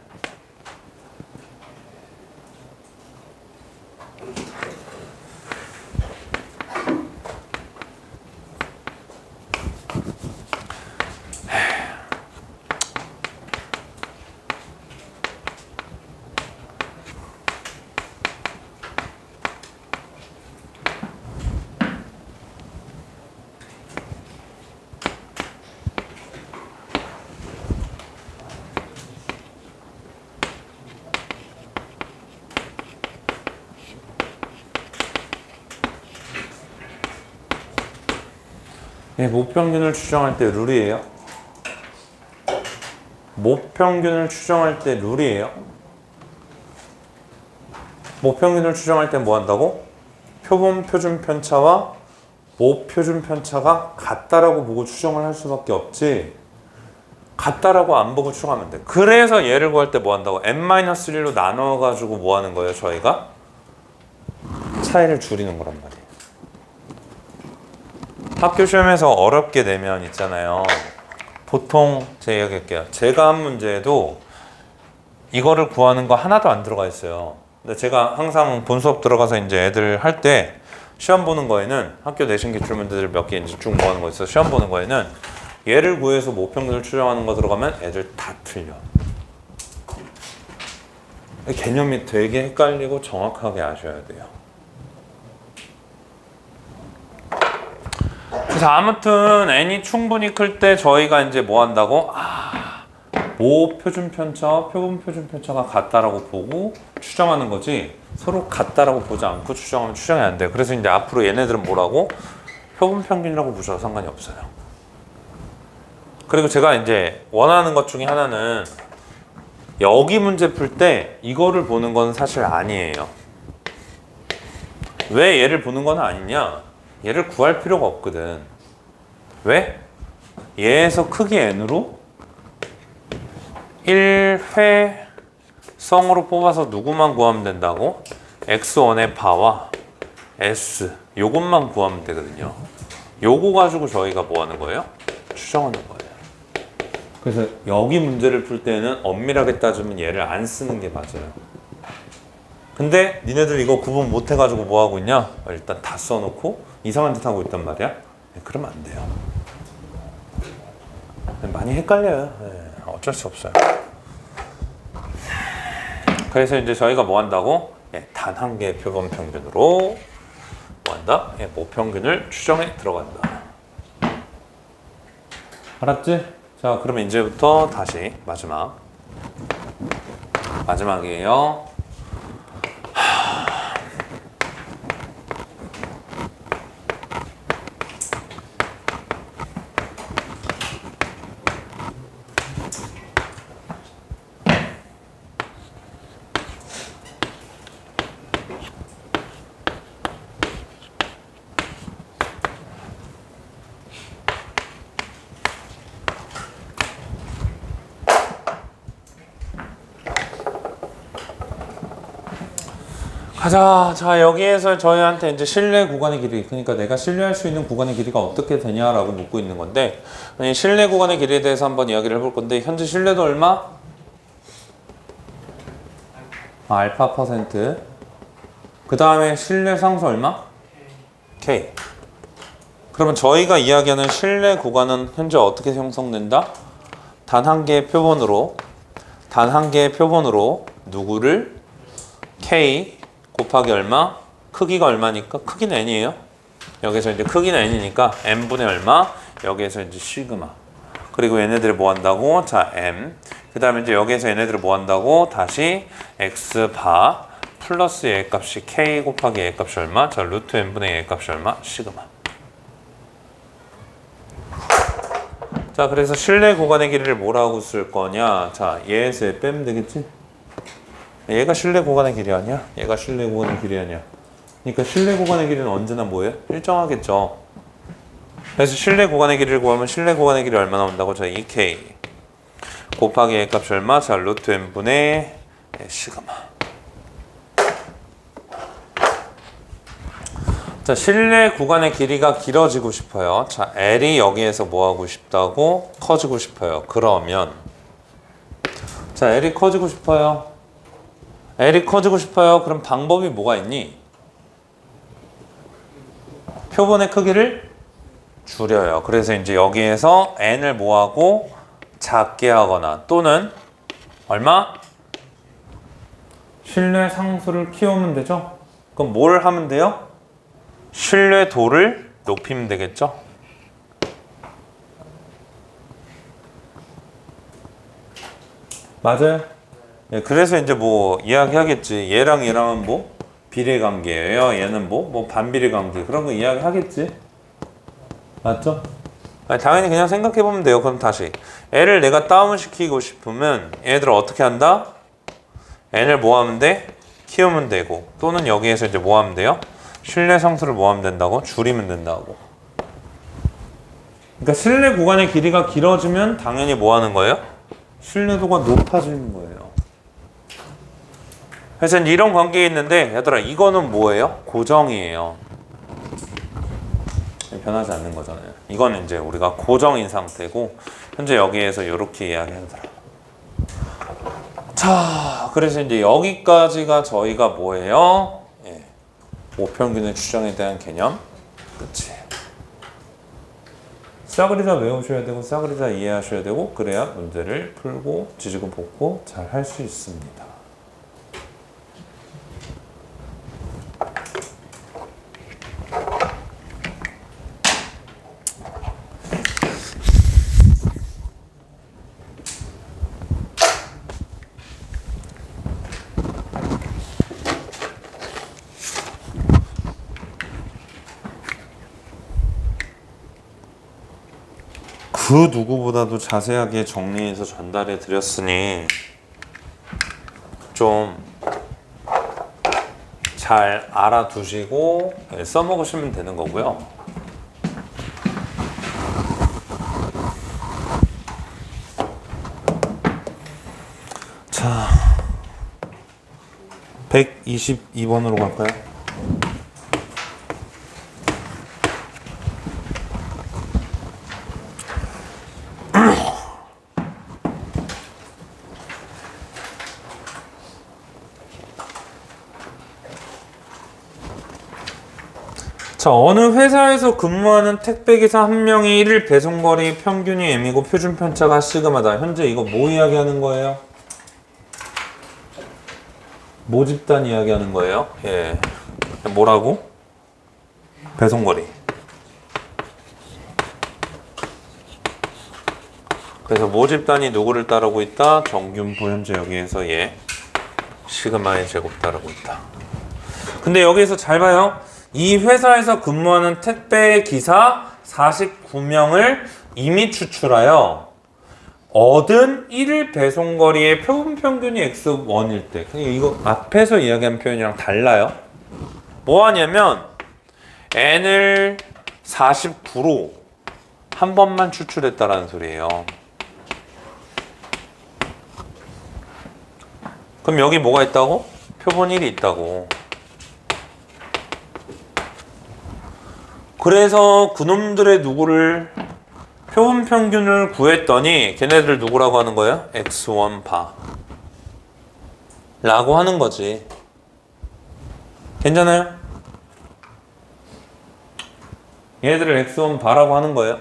S1: 모평균을 추정할 때 룰이에요. 모평균을 추정할 때 룰이에요. 모평균을 추정할 때 뭐 한다고? 표본 표준 편차와 모표준 편차가 같다라고 보고 추정을 할 수밖에 없지. 같다라고 안 보고 추정하면 돼. 그래서 얘를 구할 때 뭐 한다고? n-1로 나눠가지고 뭐 하는 거예요, 저희가? 차이를 줄이는 거란 말이에요. 학교 시험에서 어렵게 내면 있잖아요. 보통 제가 이야기할게요. 제가 한 문제에도 이거를 구하는 거 하나도 안 들어가 있어요. 근데 제가 항상 본 수업 들어가서 이제 애들 할 때 시험 보는 거에는 학교 내신 기출문제들 몇 개 이제 쭉 모아놓은 거 있어. 시험 보는 거에는 얘를 구해서 모평균을 추정하는 거 들어가면 애들 다 틀려. 개념이 되게 헷갈리고 정확하게 아셔야 돼요. 그래서 아무튼 n이 충분히 클 때 저희가 이제 뭐 한다고? 모 표준 편차와 표본 표준 편차가 같다라고 보고 추정하는 거지 서로 같다라고 보지 않고 추정하면 추정이 안 돼요. 그래서 이제 앞으로 얘네들은 뭐라고? 표본 평균이라고 보셔도 상관이 없어요. 그리고 제가 이제 원하는 것 중에 하나는 여기 문제 풀 때 이거를 보는 건 사실 아니에요. 왜 얘를 보는 건 아니냐? 얘를 구할 필요가 없거든. 왜? 얘에서 크기 n으로 1회성으로 뽑아서 누구만 구하면 된다고? x1의 바와 s 요것만 구하면 되거든요. 요거 가지고 저희가 뭐 하는 거예요? 추정하는 거예요. 그래서 여기 문제를 풀 때는 엄밀하게 따지면 얘를 안 쓰는 게 맞아요. 근데 니네들 이거 구분 못 해가지고 뭐 하고 있냐? 일단 다 써놓고 이상한 짓 하고 있단 말이야? 그러면 안 돼요. 많이 헷갈려요. 어쩔 수 없어요. 그래서 이제 저희가 뭐 한다고? 단 한 개의 표본 평균으로 뭐 한다? 모평균을 추정해 들어간다. 알았지? 자, 그러면 이제부터 다시 마지막이에요. 가자. 자, 여기에서 저희한테 이제 실내 구간의 길이, 그러니까 내가 신뢰할 수 있는 구간의 길이가 어떻게 되냐라고 묻고 있는 건데, 실내 구간의 길이에 대해서 한번 이야기를 해볼 건데, 현재 신뢰도 얼마? 알파 %. 그 다음에 신뢰 상수 얼마? K. 그러면 저희가 이야기하는 신뢰 구간은 현재 어떻게 형성된다? 단 한 개의 표본으로 누구를? K 곱하기 얼마? 크기가 얼마니까? 크기는 n이에요. 여기서 이제 크기는 n이니까 n분의 얼마? 여기에서 이제 시그마. 그리고 얘네들을 뭐 한다고? 자, m. 그 다음에 이제 여기에서 얘네들을 뭐 한다고? 다시 x 바 플러스 얘 값이 k 곱하기 얘 값이 얼마? 자, 루트 n분의 얘 값이 얼마? 시그마. 자, 그래서 실내 구간의 길이를 뭐라고 쓸 거냐? 자, 얘에서 얘 빼면 되겠지? 얘가 실내 구간의 길이 아니야? 얘가 실내 구간의 길이 아니야? 그러니까 실내 구간의 길이는 언제나 뭐예요? 일정하겠죠. 그래서 실내 구간의 길이를 구하면 실내 구간의 길이 얼마 나온다고? 자, 2k 곱하기 A 값이 얼마? 자, 루트 n분의 시그마. 자, 실내 구간의 길이가 길어지고 싶어요. 자, L이 여기에서 뭐 하고 싶다고? 커지고 싶어요. 그러면 자, L이 커지고 싶어요. L이 커지고 싶어요. 그럼 방법이 뭐가 있니? 표본의 크기를 줄여요. 그래서 이제 여기에서 n을 뭐하고 작게 하거나 또는 얼마? 신뢰 상수를 키우면 되죠. 그럼 뭘 하면 돼요? 신뢰도를 높이면 되겠죠. 맞아요. 예, 그래서 이제 뭐 이야기하겠지. 얘랑 얘랑은 뭐 비례관계예요. 얘는 뭐 반비례관계. 그런 거 이야기하겠지. 맞죠? 아니, 당연히 그냥 생각해보면 돼요. 그럼 다시 L을 내가 다운시키고 싶으면 얘들을 어떻게 한다? N을 뭐 하면 돼? 키우면 되고, 또는 여기에서 이제 뭐 하면 돼요? 실내 상수를 뭐 하면 된다고? 줄이면 된다고. 그러니까 실내 구간의 길이가 길어지면 당연히 뭐 하는 거예요? 신뢰도가 높아지는 거예요. 그래서 이제 이런 관계에 있는데, 얘들아 이거는 뭐예요? 고정이에요. 변하지 않는 거잖아요. 이거는 이제 우리가 고정인 상태고, 현재 여기에서 이렇게 이야기하더라. 자, 그래서 이제 여기까지가 저희가 뭐예요? 예, 모평균의 추정에 대한 개념 끝이에요. 싸그리다 외우셔야 되고 싸그리다 이해하셔야 되고, 그래야 문제를 풀고 지지고 볶고 잘 할 수 있습니다. 그 누구보다도 자세하게 정리해서 전달해 드렸으니 좀 잘 알아두시고 써먹으시면 되는 거고요. 자, 122번으로 갈까요? 자, 어느 회사에서 근무하는 택배기사 한 명이 1일 배송거리 평균이 M이고 표준 편차가 시그마다. 현재 이거 뭐 이야기하는 거예요? 모집단 이야기하는 거예요. 예. 뭐라고? 배송거리. 그래서 모집단이 누구를 따르고 있다? 정균포 현재 여기에서 예. 시그마의 제곱 따르고 있다. 근데 여기에서 잘 봐요. 이 회사에서 근무하는 택배 기사 49명을 이미 추출하여 얻은 1일 배송거리의 표본 평균이 X1일 때. 이거 앞에서 이야기한 표현이랑 달라요. 뭐 하냐면 N을 49로 한 번만 추출했다라는 소리예요. 그럼 여기 뭐가 있다고? 표본 1이 있다고. 그래서 그놈들의 누구를 표본 평균을 구했더니 걔네들 누구라고 하는 거예요? X1 바 라고 하는 거지. 괜찮아요? 얘네들을 X1 바라고 하는 거예요.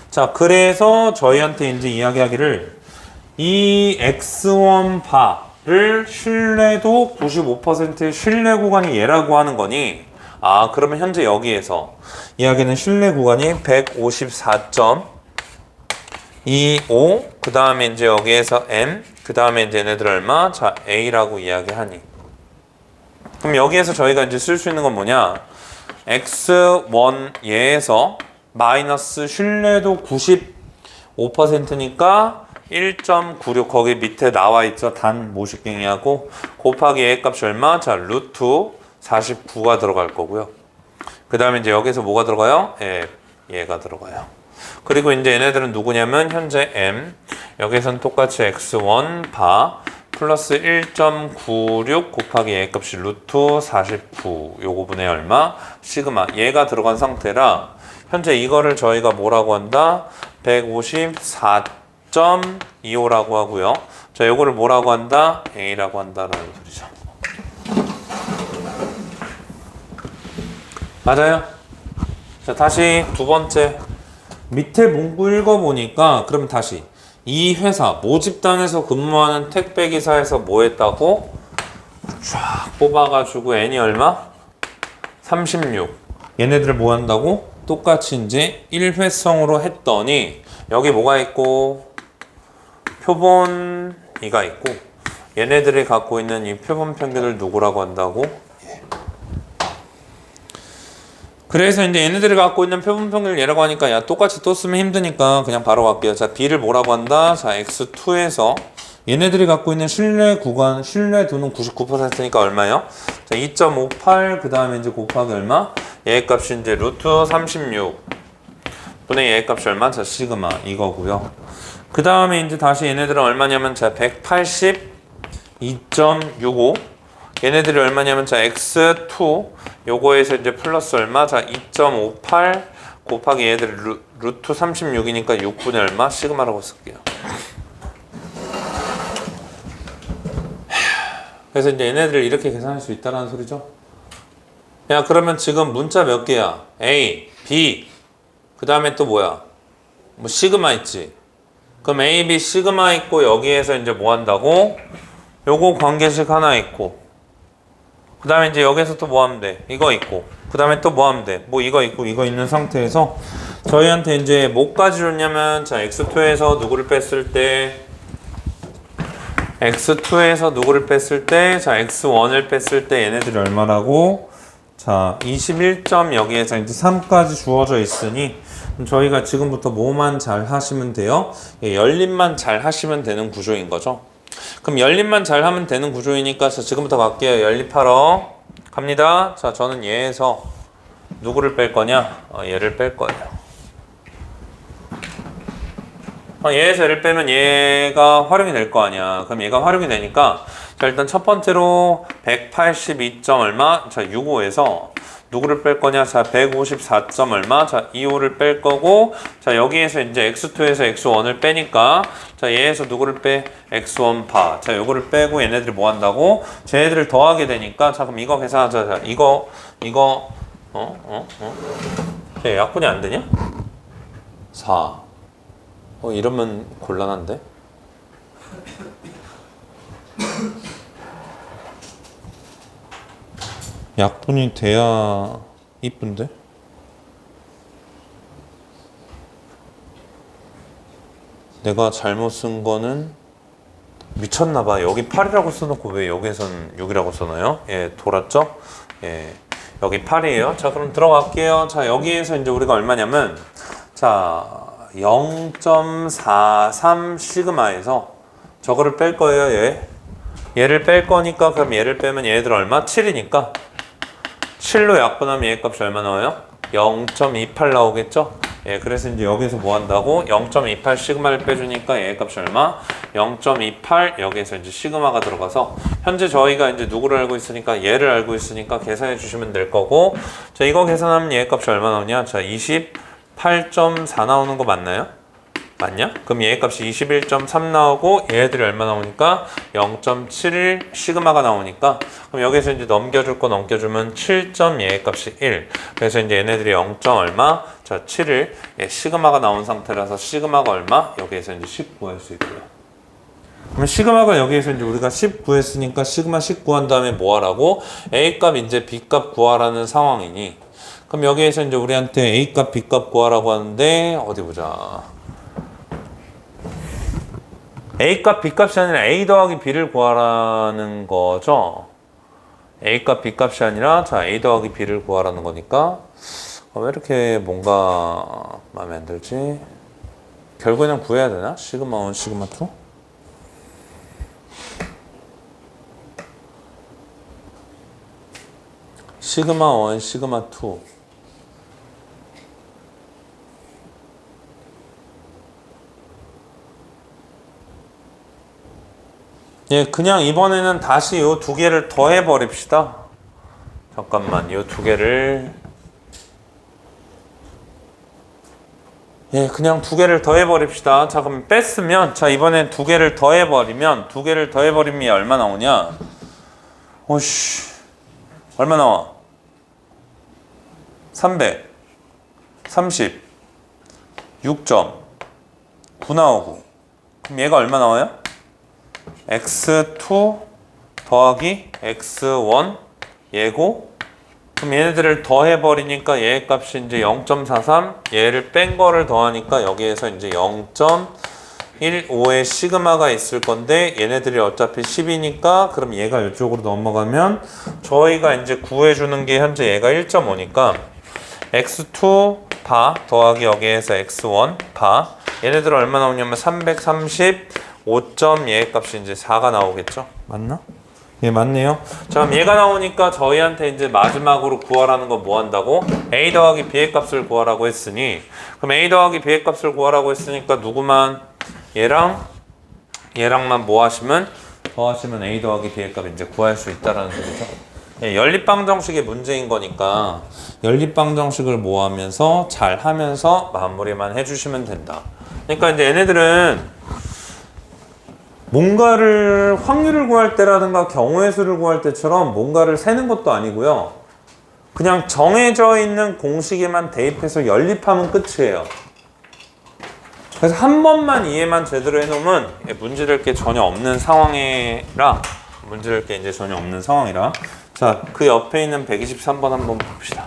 S1: 자, 그래서 저희한테 이제 이야기하기를 이 X1 바를 신뢰도 95%의 신뢰 구간이 얘라고 하는 거니, 아, 그러면 현재 여기에서 이야기는 신뢰 구간이 154.25, 그 다음에 이제 여기에서 M, 그 다음에 이제 얘네들 얼마? 자, A라고 이야기하니. 그럼 여기에서 저희가 이제 쓸 수 있는 건 뭐냐? X1 얘에서 마이너스 신뢰도 95%니까 1.96, 거기 밑에 나와 있죠. 단 모식갱이하고 곱하기 얘 값이 얼마? 자, 루트 49가 들어갈 거고요. 그 다음에 이제 여기서 뭐가 들어가요? 얘가 들어가요. 그리고 이제 얘네들은 누구냐면 현재 M, 여기서는 똑같이 X1 바 플러스 1.96 곱하기 얘 값이 루트 49, 요거 분의 얼마? 시그마. 얘가 들어간 상태라 현재 이거를 저희가 뭐라고 한다? 154.25라고 하고요. 자, 요거를 뭐라고 한다? A라고 한다라는 소리죠. 맞아요? 자, 다시 두 번째. 밑에 문구 읽어보니까, 그럼 다시. 이 회사, 모집단에서 근무하는 택배기사에서 뭐 했다고? 쫙 뽑아가지고 N이 얼마? 36. 얘네들을 뭐 한다고? 똑같이 이제 1회성으로 했더니, 여기 뭐가 있고, 표본 2가 있고, 얘네들이 갖고 있는 이 표본 평균을 누구라고 한다고? 그래서 이제 얘네들이 갖고 있는 표본평균을 얘라고 하니까 야 똑같이 또 쓰면 힘드니까 그냥 바로 갈게요. 자 B를 뭐라고 한다? 자 X2에서 얘네들이 갖고 있는 신뢰 구간, 신뢰도는 99%니까 얼마요? 자 2.58 그 다음에 이제 곱하기 얼마? 얘 값이 이제 루트 36 분의 얘 값이 얼마? 자 시그마 이거고요. 그 다음에 이제 다시 얘네들은 얼마냐면 자 182.65 얘네들이 얼마냐면 자 x2 요거에서 이제 플러스 얼마? 자 2.58 곱하기 얘네들이 루트 36이니까 6분의 얼마? 시그마라고 쓸게요. 그래서 이제 얘네들을 이렇게 계산할 수 있다는 소리죠. 야 그러면 지금 문자 몇 개야? A, B 그 다음에 또 뭐야? 뭐 시그마 있지? 그럼 A, B 시그마 있고 여기에서 이제 뭐 한다고? 요거 관계식 하나 있고 그 다음에 이제 여기서 또 뭐 하면 돼? 이거 있고 그 다음에 또 뭐 하면 돼? 뭐 이거 있고 이거 있는 상태에서 저희한테 이제 뭐까지 줬냐면 자 x2에서 누구를 뺐을 때 x2에서 누구를 뺐을 때 자 x1을 뺐을 때 얘네들이 얼마라고? 자 21점 여기에서 이제 3까지 주어져 있으니 저희가 지금부터 뭐만 잘 하시면 돼요? 예, 열림만 잘 하시면 되는 구조인 거죠. 그럼 열림만 잘 하면 되는 구조이니까 자 지금부터 갈게요. 연립하러 갑니다. 자 저는 얘에서 누구를 뺄 거냐? 얘를 뺄 거예요. 얘에서 얘를 빼면 얘가 활용이 될 거 아니야. 그럼 얘가 활용이 되니까 자 일단 첫 번째로 182. 얼마? 자 65에서 누구를 뺄 거냐? 자 154. 얼마? 자 25를 뺄 거고 자 여기에서 이제 x2에서 x1을 빼니까 자 얘에서 누구를 빼? x1 파. 자 요거를 빼고 얘네들이 뭐 한다고? 쟤네들을 더하게 되니까 자 그럼 이거 계산하자. 자 이거 쟤 약분이 안 되냐? 4. 이러면 곤란한데? 약분이 돼야 이쁜데? 내가 잘못 쓴 거는 미쳤나봐. 여기 8이라고 써놓고 왜 여기선 6이라고 써놔요? 예, 돌았죠? 예, 여기 8이에요. 자, 그럼 들어갈게요. 자, 여기에서 이제 우리가 얼마냐면 자, 0.43 시그마에서 저거를 뺄 거예요. 얘를 뺄 거니까 그럼 얘를 빼면 얘들 얼마? 7이니까 7로 약분하면 얘 값이 얼마 나와요? 0.28 나오겠죠? 예, 그래서 이제 여기서 뭐 한다고? 0.28 시그마를 빼주니까 얘 값이 얼마? 0.28 여기에서 이제 시그마가 들어가서 현재 저희가 이제 누구를 알고 있으니까 얘를 알고 있으니까 계산해 주시면 될 거고 자 이거 계산하면 얘 값이 얼마 나오냐? 자 28.4 나오는 거 맞나요? 맞냐? 그럼 얘 값이 21.3 나오고 얘들이 얼마 나오니까 0.71 시그마가 나오니까 그럼 여기서 이제 넘겨줄 거 넘겨주면 7점 얘 값이 1 그래서 이제 얘네들이 0. 얼마? 자 7을 예, 시그마가 나온 상태라서 시그마가 얼마? 여기에서 이제 10 구할 수 있고요. 그럼 시그마가 여기에서 이제 우리가 10 구했으니까 시그마 10 구한 다음에 뭐 하라고? A 값 이제 B 값 구하라는 상황이니 그럼 여기에서 이제 우리한테 A 값 B 값 구하라고 하는데 어디 보자. A 값 B 값이 아니라 A 더하기 B를 구하라는 거죠. A 값 B 값이 아니라 자 A 더하기 B를 구하라는 거니까 왜 이렇게 뭔가 마음에 안 들지? 결국에는 구해야 되나? 시그마 1, 시그마 2? 시그마 1, 시그마 2 예, 그냥 이번에는 다시 요 두 개를 더해 버립시다. 잠깐만, 요 두 개를 예, 그냥 두 개를 더해 버립시다. 자, 그럼 뺐으면 자, 이번엔 두 개를 더해 버리면 얼마 나오냐? 오씨. 얼마 나와? 300 30 6점 9 나오고 그럼 얘가 얼마 나와요? x2 더하기 x1 얘고 그럼 얘네들을 더해버리니까 얘 값이 이제 0.43 얘를 뺀 거를 더하니까 여기에서 이제 0.15의 시그마가 있을 건데 얘네들이 어차피 10이니까 그럼 얘가 이쪽으로 넘어가면 저희가 이제 구해주는 게 현재 얘가 1.5니까 x2 바 더하기 여기에서 x1 바 얘네들 얼마 나오냐면 335점 얘의 값이 이제 4가 나오겠죠? 맞나? 예, 맞네요. 자, 그럼 얘가 나오니까 저희한테 이제 마지막으로 구하라는 건 뭐 한다고? a 더하기 b의 값을 구하라고 했으니 그럼 a 더하기 b의 값을 구하라고 했으니까 누구만? 얘랑만 뭐 하시면? 더하시면 a 더하기 b의 값을 이제 구할 수 있다라는 소리죠. 예, 연립방정식의 문제인 거니까 연립방정식을 뭐 하면서 잘 하면서 마무리만 해주시면 된다. 그러니까 이제 얘네들은 뭔가를 확률을 구할 때라든가 경우의 수를 구할 때처럼 뭔가를 세는 것도 아니고요. 그냥 정해져 있는 공식에만 대입해서 연립하면 끝이에요. 그래서 한 번만 이해만 제대로 해놓으면 문제될 게 전혀 없는 상황이라 자, 그 옆에 있는 123번 한번 봅시다.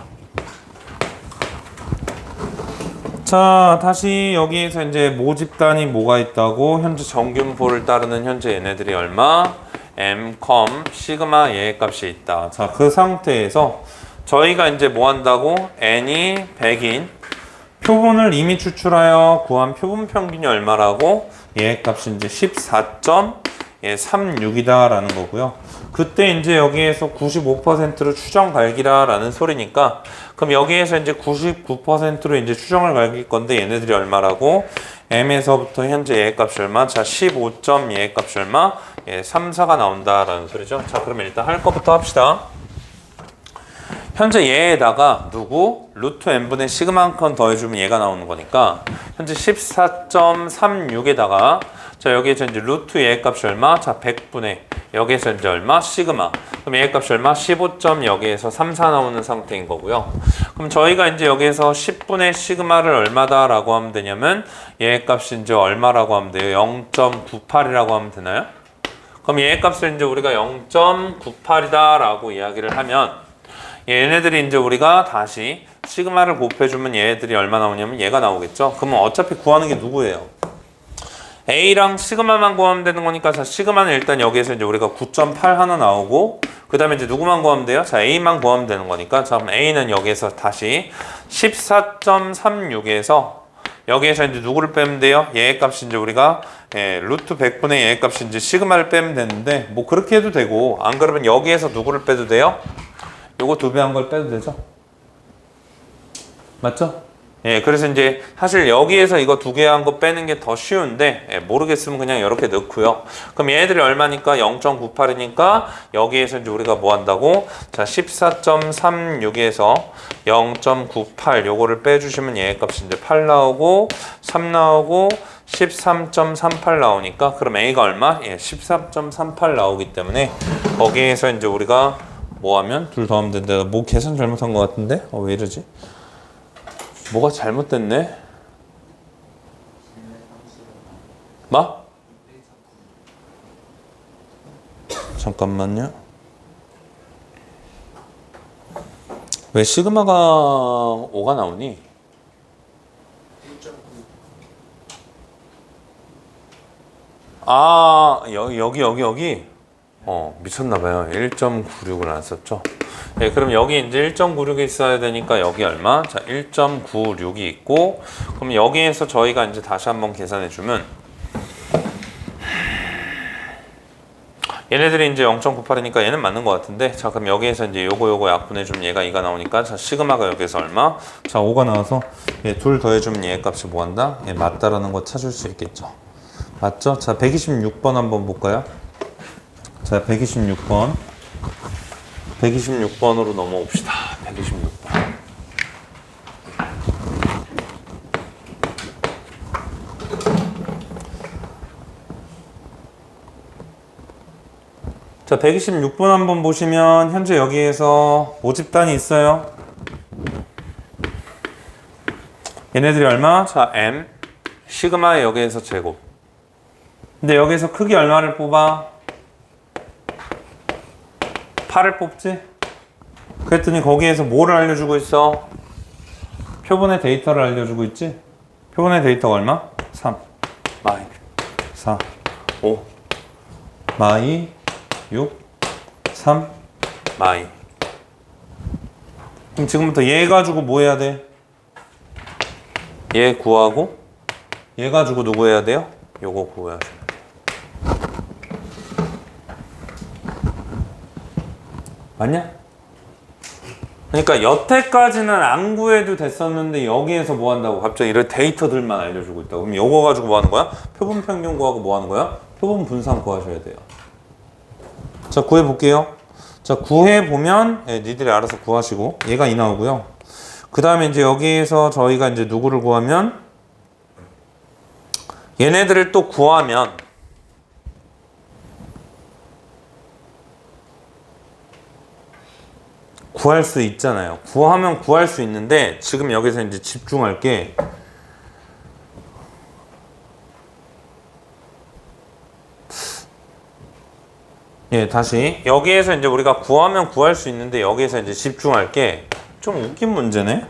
S1: 자, 다시 여기에서 이제 모집단이 뭐가 있다고? 현재 정균포를 따르는 현재 얘네들이 얼마? m, 시그마 얘의 값이 있다. 자, 그 상태에서 저희가 이제 뭐 한다고? n이 100인 표본을 이미 추출하여 구한 표본 평균이 얼마라고? 얘의 값이 이제 14.36이다 라는 거고요. 그때 이제 여기에서 95%로 추정 갈기라 라는 소리니까 그럼 여기에서 이제 99%로 이제 추정을 갈길 건데 얘네들이 얼마라고? m에서부터 현재 얘의 값이 얼마? 자, 15점 얘의 값이 얼마? 3, 4가 나온다 라는 소리죠. 자, 그러면 일단 할 것부터 합시다. 현재 얘에다가 누구? 루트 n분의 시그마만큼 더해주면 얘가 나오는 거니까 현재 14.36에다가 자, 여기에서 이제 루트 얘의 값이 얼마? 자, 100분의 여기에서 이제 얼마? 시그마. 그럼 얘의 값이 얼마? 15점 여기에서 3, 4 나오는 상태인 거고요. 그럼 저희가 이제 여기에서 10분의 시그마를 얼마다 라고 하면 되냐면 얘의 값이 이제 얼마라고 하면 돼요? 0.98이라고 하면 되나요? 그럼 얘의 값을 이제 우리가 0.98이다 라고 이야기를 하면 얘네들이 이제 우리가 다시 시그마를 곱해주면 얘네들이 얼마 나오냐면 얘가 나오겠죠? 그러면 어차피 구하는 게 누구예요? A랑 시그마만 구하면 되는 거니까 자, 시그마는 일단 여기에서 이제 우리가 9.8 하나 나오고 그 다음에 이제 누구만 구하면 돼요? 자, A만 구하면 되는 거니까 자, 그럼 A는 여기에서 다시 14.36에서 여기에서 이제 누구를 빼면 돼요? 얘의 값이 이제 우리가 루트 100분의 얘의 값이 이제 시그마를 빼면 되는데 뭐 그렇게 해도 되고 안 그러면 여기에서 누구를 빼도 돼요? 요거 2배 한 걸 빼도 되죠? 맞죠? 예, 그래서 이제 사실 여기에서 이거 2개 한 거 빼는 게 더 쉬운데 모르겠으면 그냥 이렇게 넣고요. 그럼 얘네들이 얼마니까 0.98이니까 여기에서 이제 우리가 뭐 한다고? 자, 14.36에서 0.98 요거를 빼주시면 얘의 값이 이제 8 나오고 3 나오고 13.38 나오니까 그럼 A가 얼마? 예, 13.38 나오기 때문에 거기에서 이제 우리가 뭐 하면? 둘 더하면 된다. 뭐 계산 잘못한 것 같은데? 왜 이러지? 뭐가 잘못됐네? 뭐? 잠깐만요. 왜 시그마가 5가 나오니? 아, 여기. 미쳤나봐요. 1.96을 안 썼죠? 네, 그럼 여기 이제 1.96이 있어야 되니까 여기 얼마? 자, 1.96이 있고, 그럼 여기에서 저희가 이제 다시 한번 계산해주면, 얘네들이 이제 0.98이니까 얘는 맞는 것 같은데, 자, 그럼 여기에서 이제 요거 약분해주면 얘가 2가 나오니까, 자, 시그마가 여기서 얼마? 자, 5가 나와서, 둘 더해주면 얘 값이 뭐 한다? 맞다라는 거 찾을 수 있겠죠. 맞죠? 자, 126번 한번 볼까요? 자, 126번. 126번으로 넘어옵시다. 126번. 자, 126번 한번 보시면 현재 여기에서 모집단이 있어요. 얘네들이 얼마? 자, M 시그마의 여기에서 제곱. 근데 여기에서 크기 얼마를 뽑아? 8을 뽑지? 그랬더니 거기에서 뭐를 알려주고 있어? 표본의 데이터를 알려주고 있지? 표본의 데이터가 얼마? 3 마이 4 5 마이 6 3 마이 그럼 지금부터 얘 가지고 뭐 해야 돼? 얘 구하고 얘 가지고 누구 해야 돼요? 요거 구해야 돼. 맞냐? 그러니까 여태까지는 안 구해도 됐었는데 여기에서 뭐 한다고 갑자기 이런 데이터들만 알려주고 있다. 그럼 요거 가지고 뭐 하는 거야? 표본 평균 구하고 뭐 하는 거야? 표본 분산 구하셔야 돼요. 자, 구해 볼게요. 자, 구해 보면 니들이 알아서 구하시고 얘가 이 나오고요. 그 다음에 이제 여기에서 저희가 이제 누구를 구하면 얘네들을 또 구하면 구할 수 있잖아요. 구하면 구할 수 있는데 지금 여기서 이제 집중할 게 예, 다시 여기에서 이제 우리가 구하면 구할 수 있는데 여기에서 이제 집중할 게 좀 웃긴 문제네.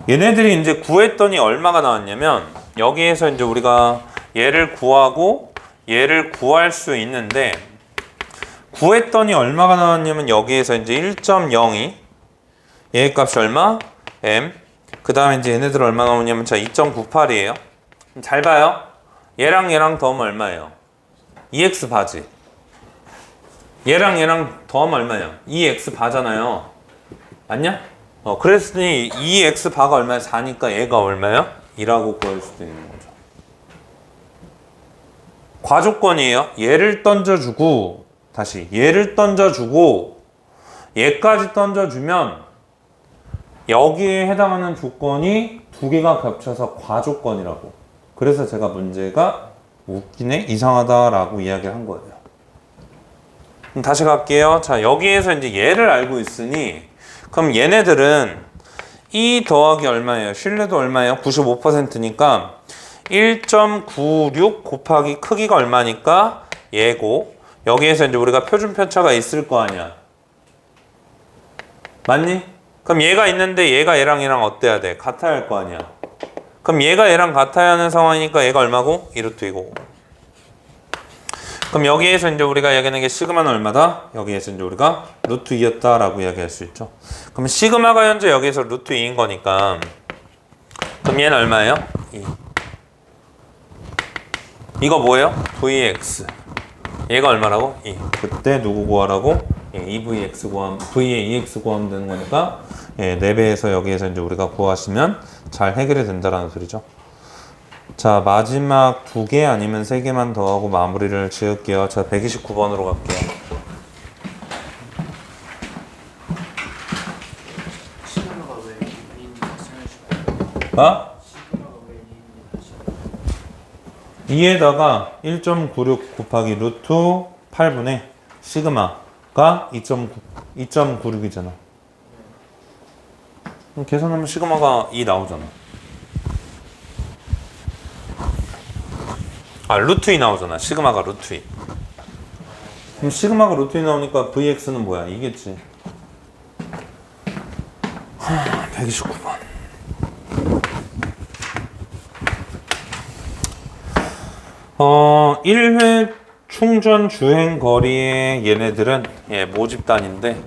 S1: 얘네들이 이제 구했더니 얼마가 나왔냐면 여기에서 이제 우리가 얘를 구하고 얘를 구할 수 있는데 구했더니 얼마가 나왔냐면 여기에서 이제 1.02 얘 값이 얼마? m 그 다음에 이제 얘네들 얼마 나오냐면 자 2.98이에요. 잘 봐요. 얘랑 더하면 얼마예요? 2x 바지. 얘랑 더하면 얼마예요? 2x 바잖아요. 맞냐? 그랬으니 2x 바가 얼마야? 4니까 얘가 얼마야? 2라고 구할 수도 있는 거죠. 과조건이에요. 얘를 던져주고 다시 얘를 던져주고 얘까지 던져주면 여기에 해당하는 조건이 두 개가 겹쳐서 과조건이라고. 그래서 제가 문제가 웃기네? 이상하다라고 이야기를 한 거예요. 그럼 다시 갈게요. 자, 여기에서 이제 얘를 알고 있으니 그럼 얘네들은 2 더하기 얼마예요? 신뢰도 얼마예요? 95%니까 1.96 곱하기 크기가 얼마니까 얘고 여기에서 이제 우리가 표준 편차가 있을 거 아니야. 맞니? 그럼 얘가 있는데 얘가 얘랑 어때야 돼? 같아야 할 거 아니야. 그럼 얘가 얘랑 같아야 하는 상황이니까 얘가 얼마고? 2루트이고. 그럼 여기에서 이제 우리가 이야기하는 게 시그마는 얼마다? 여기에서 이제 우리가 루트 2였다 라고 이야기할 수 있죠. 그럼 시그마가 현재 여기에서 루트 2인 거니까 그럼 얘는 얼마예요? 2. 이거 뭐예요? vx. 얘가 얼마라고? 2. 그때 누구 구하라고? 2vx 구하면 v의 2x 구하면 되는 거니까 4배에서 여기에서 이제 우리가 구하시면 잘 해결이 된다라는 소리죠. 자, 마지막 2개 아니면 3개만 더 하고 마무리를 지을게요. 자, 129번으로 갈게요.
S2: 시그마가 왜 2인지 말씀해주실까요?
S1: 아?
S2: 시그마가 왜 2인지
S1: 2에다가 1.96 곱하기 루트 8분의 시그마가 2.96이잖아. 그럼 계산하면 시그마가 2 나오잖아. 루트 2 나오잖아. 시그마가 루트 2. 그럼 시그마가 루트 2 나오니까 vx는 뭐야? 이겠지. 129번. 어, 1회 충전 주행 거리의 얘네들은 모집단인데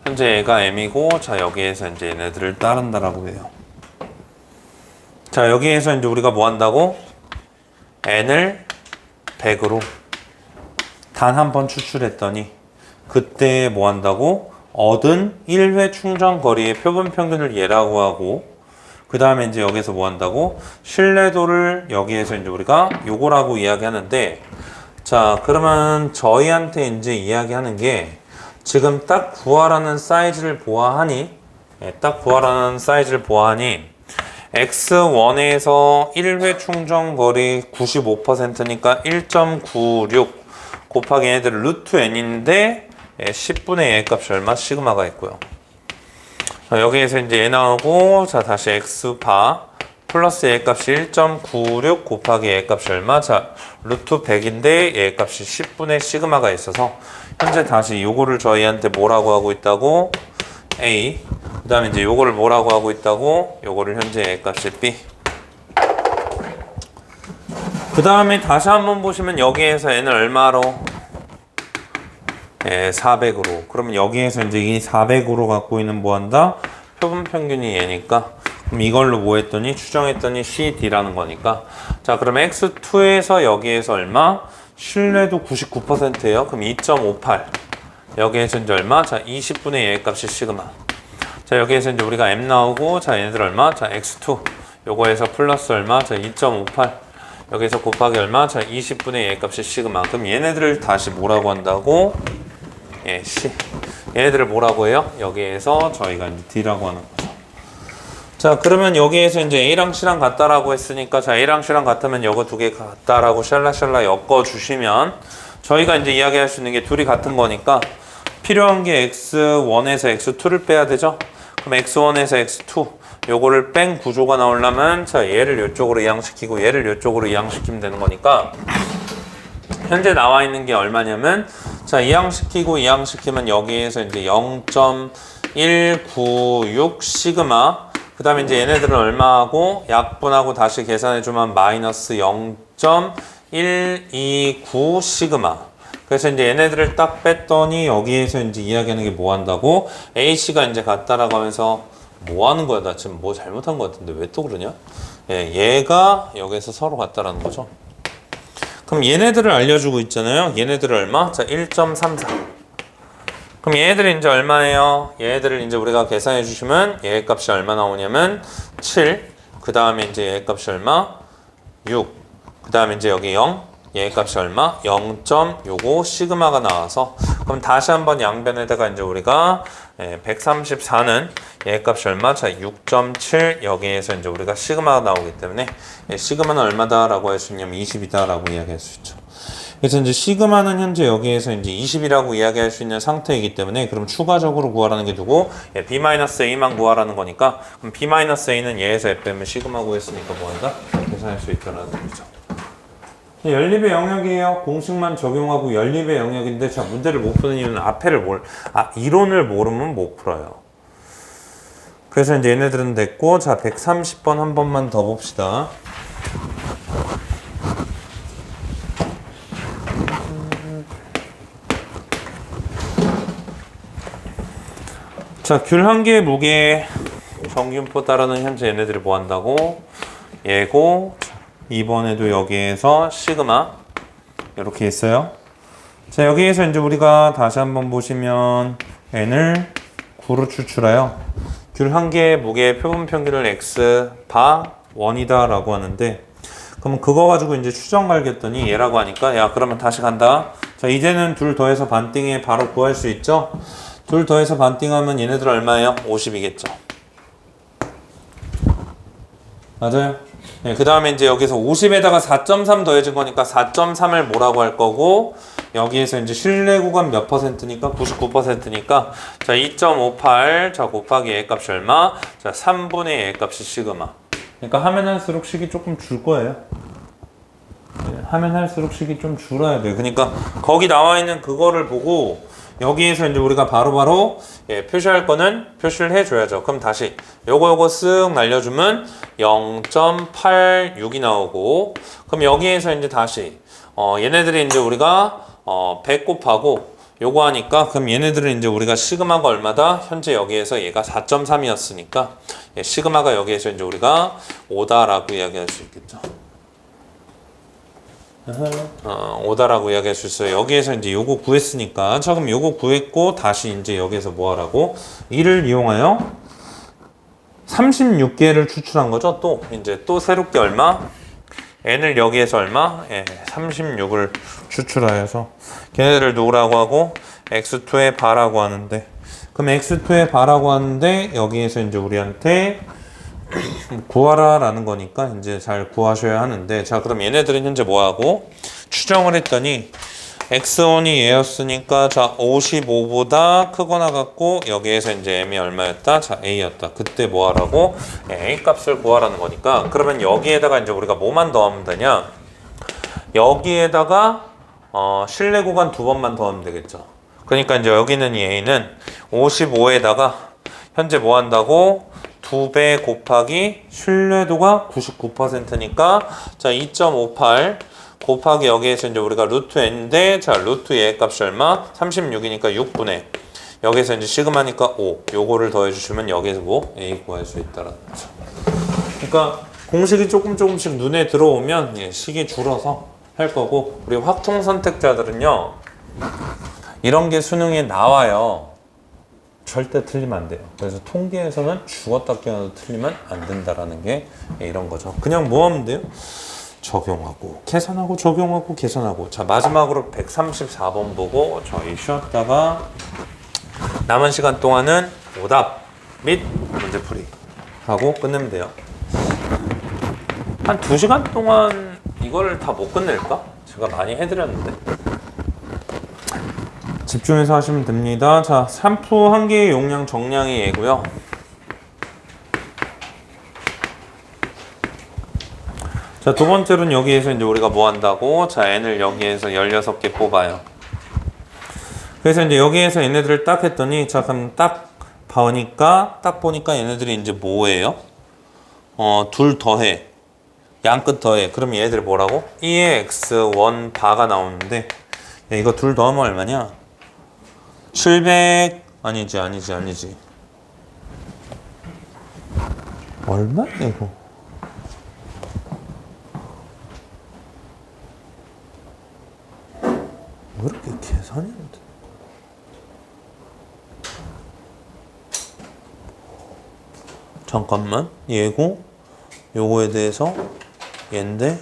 S1: 현재 얘가 m이고 자 여기에서 이제 얘네들을 따른다라고 해요. 자 여기에서 이제 우리가 뭐 한다고? n을 100으로 단 한 번 추출했더니 그때 뭐 한다고? 얻은 1회 충전 거리의 표본 평균을 얘라고 하고 그 다음에 이제 여기서 뭐 한다고? 신뢰도를 여기에서 이제 우리가 요거라고 이야기하는데 자 그러면 저희한테 이제 이야기하는 게 지금 딱 구하라는 사이즈를 보아하니 x1에서 1회 충전 거리 95%니까 1.96 곱하기 얘네들 루트 n인데 10분의 얘 값이 얼마? 시그마가 있고요. 여기에서 이제 얘 나오고 자 다시 x바 플러스 얘 값이 1.96 곱하기 얘 값이 얼마? 자 루트 100인데 얘 값이 10분의 시그마가 있어서 현재 다시 요거를 저희한테 뭐라고 하고 있다고? A 그 다음에 이제 요거를 뭐라고 하고 있다고? 요거를 현재 얘 값이 B 그 다음에 다시 한번 보시면 여기에서 n을 얼마로? 400으로. 그러면 여기에서 이제 이 400으로 갖고 있는 뭐 한다? 표본 평균이 얘니까 그럼 이걸로 뭐 했더니 추정했더니 CD라는 거니까 자 그럼 X2에서 여기에서 얼마? 신뢰도 99%예요. 그럼 2.58 여기에서 이제 얼마? 자 20분의 얘 값이 시그마. 자 여기에서 이제 우리가 M 나오고 자 얘네들 얼마? 자 X2 요거에서 플러스 얼마? 자 2.58 여기서 곱하기 얼마? 자 20분의 얘 값이 시그마. 그럼 얘네들을 다시 뭐라고 한다고? 예, C. 얘네들을 뭐라고 해요? 여기에서 저희가 이제 D라고 하는 거죠. 자 그러면 여기에서 이제 A랑 C랑 같다라고 했으니까 자 A랑 C랑 같으면 요거 두 개 같다라고 샬라샬라 엮어주시면 저희가 이제 이야기할 수 있는 게 둘이 같은 거니까 필요한 게 X1에서 X2를 빼야 되죠. 그럼 X1에서 X2 요거를 뺀 구조가 나오려면 자 얘를 이쪽으로 이항시키고 얘를 이쪽으로 이항시키면 되는 거니까 현재 나와 있는 게 얼마냐면 자 이항시키고 이항시키면 여기에서 이제 0.196 시그마 그 다음에 이제 얘네들은 얼마하고 약분하고 다시 계산해주면 마이너스 0.129 시그마. 그래서 이제 얘네들을 딱 뺐더니 여기에서 이제 이야기하는 게 뭐 한다고? A씨가 이제 같다라고 하면서 뭐 하는 거야? 나 지금 뭐 잘못한 거 같은데 왜 또 그러냐? 예, 얘가 여기서 서로 같다라는 거죠. 그럼 얘네들을 알려주고 있잖아요. 얘네들을 얼마? 자, 1.34. 그럼 얘네들이 이제 얼마예요? 얘네들을 이제 우리가 계산해 주시면 얘 값이 얼마 나오냐면 7. 그 다음에 이제 얘 값이 얼마? 6. 그 다음에 이제 여기 0. 얘 값이 얼마? 0.65 시그마가 나와서 그럼 다시 한번 양변에다가 이제 우리가 134는 얘 값이 얼마? 자 6.7 여기에서 이제 우리가 시그마가 나오기 때문에 시그마는 얼마다라고 할 수 있냐면 20이다라고 이야기할 수 있죠. 그래서 이제 시그마는 현재 여기에서 이제 20이라고 이야기할 수 있는 상태이기 때문에 그럼 추가적으로 구하라는 게 누구? B-A만 구하라는 거니까 그럼 B-A는 얘에서 F 빼면 시그마 구했으니까 뭐한다? 계산할 수 있다라는 거죠. 연립의 영역이에요. 공식만 적용하고 연립의 영역인데 자 문제를 못 푸는 이유는 앞에를 이론을 모르면 못 풀어요. 그래서 이제 얘네들은 됐고 자 130번 한 번만 더 봅시다. 자 귤 한 개의 무게 정균포 따르는 현재 얘네들이 뭐 한다고? 얘고 이번에도 여기에서 시그마 이렇게 있어요. 자 여기에서 이제 우리가 다시 한번 보시면 n을 9로 추출해요. 귤 한 개의 무게의 표본 평균을 x 바 1이다 라고 하는데 그럼 그거 가지고 이제 추정 갈겼더니 얘라고 하니까 야 그러면 다시 간다. 자 이제는 둘 더해서 반띵에 바로 구할 수 있죠. 둘 더해서 반띵하면 얘네들 얼마예요? 50이겠죠. 맞아요. 네, 그 다음에 이제 여기서 50에다가 4.3 더해진 거니까 4.3을 뭐라고 할 거고 여기에서 이제 신뢰 구간 몇 %니까 99%니까 자 2.58 자 곱하기 얘 값이 얼마? 자 3분의 얘 값이 시그마. 그러니까 하면 할수록 식이 조금 줄 거예요. 네, 하면 할수록 식이 좀 줄어야 돼요. 그러니까 거기 나와 있는 그거를 보고 여기에서 이제 우리가 바로바로 표시할 거는 표시를 해줘야죠. 그럼 다시 요거 쓱 날려주면 0.86이 나오고 그럼 여기에서 이제 다시 얘네들이 이제 우리가 100 곱하고 요거 하니까 그럼 얘네들은 이제 우리가 시그마가 얼마다? 현재 여기에서 얘가 4.3이었으니까 시그마가 여기에서 이제 우리가 5다라고 이야기할 수 있겠죠. 5다라고 이야기할 수 있어요. 여기에서 이제 요거 구했으니까 자 그럼 요거 구했고 다시 이제 여기에서 뭐 하라고? 이를 이용하여 36개를 추출한 거죠. 또 이제 또 새롭게 얼마? n을 여기에서 얼마? 36을 추출하여서 걔네들을 누구라고 하고 x2의 바라고 하는데 그럼 x2의 바라고 하는데 여기에서 이제 우리한테 구하라 라는 거니까 이제 잘 구하셔야 하는데 자 그럼 얘네들은 현재 뭐하고 추정을 했더니 x1이 얘였으니까 자 55보다 크거나 같고 여기에서 이제 m이 얼마였다? 자 a였다. 그때 뭐하라고? a 값을 구하라는 거니까 그러면 여기에다가 이제 우리가 뭐만 더하면 되냐? 여기에다가 신뢰 구간 2번만 더하면 되겠죠. 그러니까 이제 여기는 이 a는 55에다가 현재 뭐 한다고? 2배 곱하기 신뢰도가 99%니까 자 2.58 곱하기 여기에서 이제 우리가 루트 n인데 자 루트 얘 값이 얼마? 36이니까 6분의 여기서 이제 시그마니까 5. 요거를 더해주시면 여기에서 뭐? A 구할 수 있다라는 거죠. 그러니까 공식이 조금씩 눈에 들어오면 예, 식이 줄어서 할 거고, 우리 확통 선택자들은요, 이런 게 수능에 나와요. 절대 틀리면 안 돼요. 그래서 통계에서는 죽었다 깨어나도 틀리면 안 된다라는 게 이런 거죠. 그냥 뭐 하면 돼요? 적용하고 계산하고 적용하고 계산하고. 자, 마지막으로 134번 보고 저희 쉬었다가 남은 시간 동안은 오답 및 문제풀이 하고 끝내면 돼요. 한 2시간 동안 이걸 다 못 끝낼까? 제가 많이 해드렸는데. 집중해서 하시면 됩니다. 자, 샴푸 한 개의 용량 정량이 얘고요. 자, 두 번째로는 여기에서 이제 우리가 뭐 한다고? 자, n을 여기에서 16개 뽑아요. 그래서 이제 여기에서 얘네들을 딱 했더니, 자, 그럼 딱 보니까 얘네들이 이제 뭐예요? 둘 더해. 양끝 더해. 그럼 얘네들 뭐라고? 2의 x1 바가 나오는데, 야, 이거 둘 더하면 얼마냐? 700 아니지. 얼마야 이거? 왜 이렇게 계산이 안 돼? 잠깐만, 얘고 요거에 대해서 얘인데,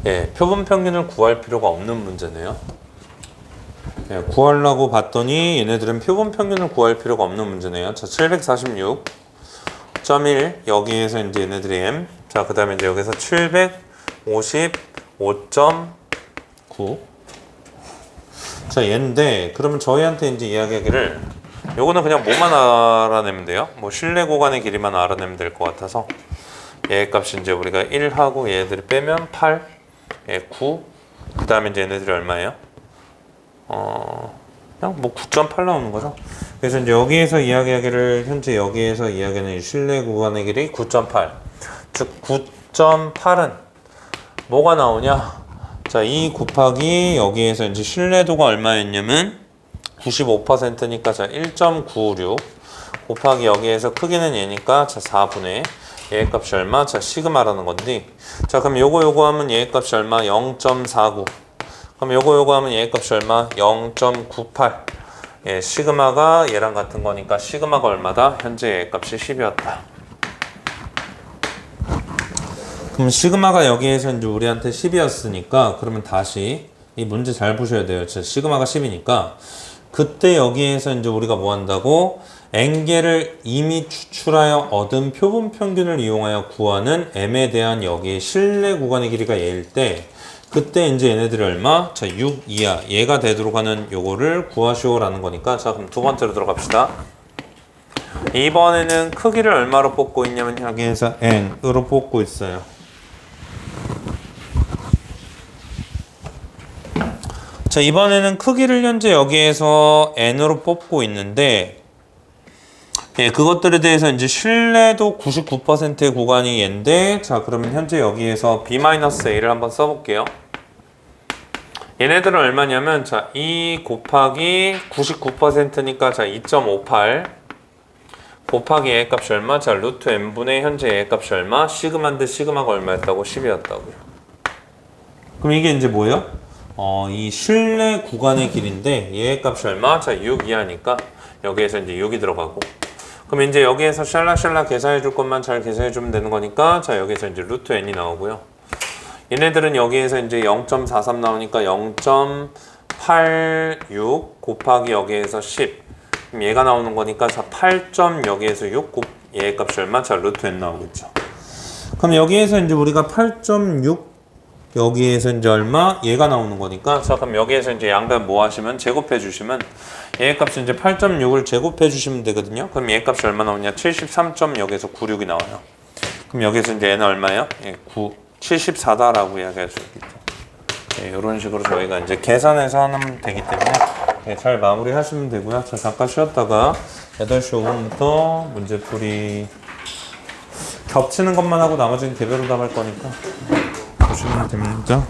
S1: 예, 표본 평균을 구할 필요가 없는 문제네요. 예, 구하려고 봤더니 얘네들은 표본 평균을 구할 필요가 없는 문제네요. 자, 746.1 여기에서 이제 얘네들이 m. 자, 그 다음에 이제 여기서 755.9. 자, 얘인데 그러면 저희한테 이제 이야기하기를, 요거는 그냥 뭐만 알아내면 돼요. 뭐 실내 구간의 길이만 알아내면 될 것 같아서, 얘 값이 이제 우리가 1하고 얘들이 빼면 8, 얘 9. 그 다음에 이제 얘네들이 얼마예요? 그냥 뭐 9.8 나오는 거죠. 그래서 이제 여기에서 이야기하기를, 현재 여기에서 이야기하는 실내 구간의 길이 9.8. 즉 9.8은 뭐가 나오냐? 자, 2 곱하기 여기에서 이제 신뢰도가 얼마였냐면 95%니까 자 1.96 곱하기 여기에서 크기는 얘니까 자 4분의 얘 값이 얼마? 자 시그마라는 건데, 자 그럼 요거 하면 얘 값이 얼마? 0.49. 그럼 요거 하면 얘 값이 얼마? 0.98. 예, 시그마가 얘랑 같은 거니까 시그마가 얼마다? 현재 얘 값이 10이었다. 그럼 시그마가 여기에서 이제 우리한테 10이었으니까, 그러면 다시 이 문제 잘 보셔야 돼요. 시그마가 10이니까 그때 여기에서 이제 우리가 뭐 한다고? n개를 이미 추출하여 얻은 표본 평균을 이용하여 구하는 m에 대한 여기에 실내 구간의 길이가 얘일 때, 그때 이제 얘네들이 얼마? 자, 6 이하. 얘가 되도록 하는 요거를 구하시오라는 거니까, 자, 그럼 두 번째로 들어갑시다. 이번에는 크기를 얼마로 뽑고 있냐면 여기에서 n으로 뽑고 있어요. 자, 이번에는 크기를 현재 여기에서 n으로 뽑고 있는데, 예, 그것들에 대해서 이제 신뢰도 99%의 구간이 얘인데, 자, 그러면 현재 여기에서 b-a를 한번 써볼게요. 얘네들은 얼마냐면, 자, 2 곱하기 99%니까, 자, 2.58 곱하기 얘 값이 얼마? 자, 루트 n분의 현재 얘 값이 얼마? 시그마인데 시그마가 얼마였다고? 10이었다고요. 그럼 이게 이제 뭐예요? 이 실내 구간의 길인데 얘 값이 얼마? 자, 6 이하니까 여기에서 이제 6이 들어가고, 그럼 이제 여기에서 샬라샬라 계산해 줄 것만 잘 계산해 주면 되는 거니까, 자, 여기에서 이제 루트 n이 나오고요. 얘네들은 여기에서 이제 0.43 나오니까 0.86 곱하기 여기에서 10. 그럼 얘가 나오는 거니까, 자, 8. 여기에서 6 곱 얘 값이 얼마? 자, 루트 n 나오겠죠. 그럼 여기에서 이제 우리가 8.6 여기에서 이제 얼마? 얘가 나오는 거니까, 자, 그럼 여기에서 이제 양변 뭐 하시면 제곱해 주시면 얘 값은 이제 8.6을 제곱해 주시면 되거든요. 그럼 얘 값이 얼마 나오냐? 73. 여기에서 96이 나와요. 그럼 여기서 이제 얘는 얼마예요? 예, 74다라고 이야기할 수 있겠죠. 예, 이런 식으로 저희가 이제 계산해서 하면 되기 때문에 예, 잘 마무리 하시면 되고요. 자, 잠깐 쉬었다가 8시 5분부터 문제풀이 겹치는 것만 하고 나머지는 개별로 답할 거니까 보시면 됩니다.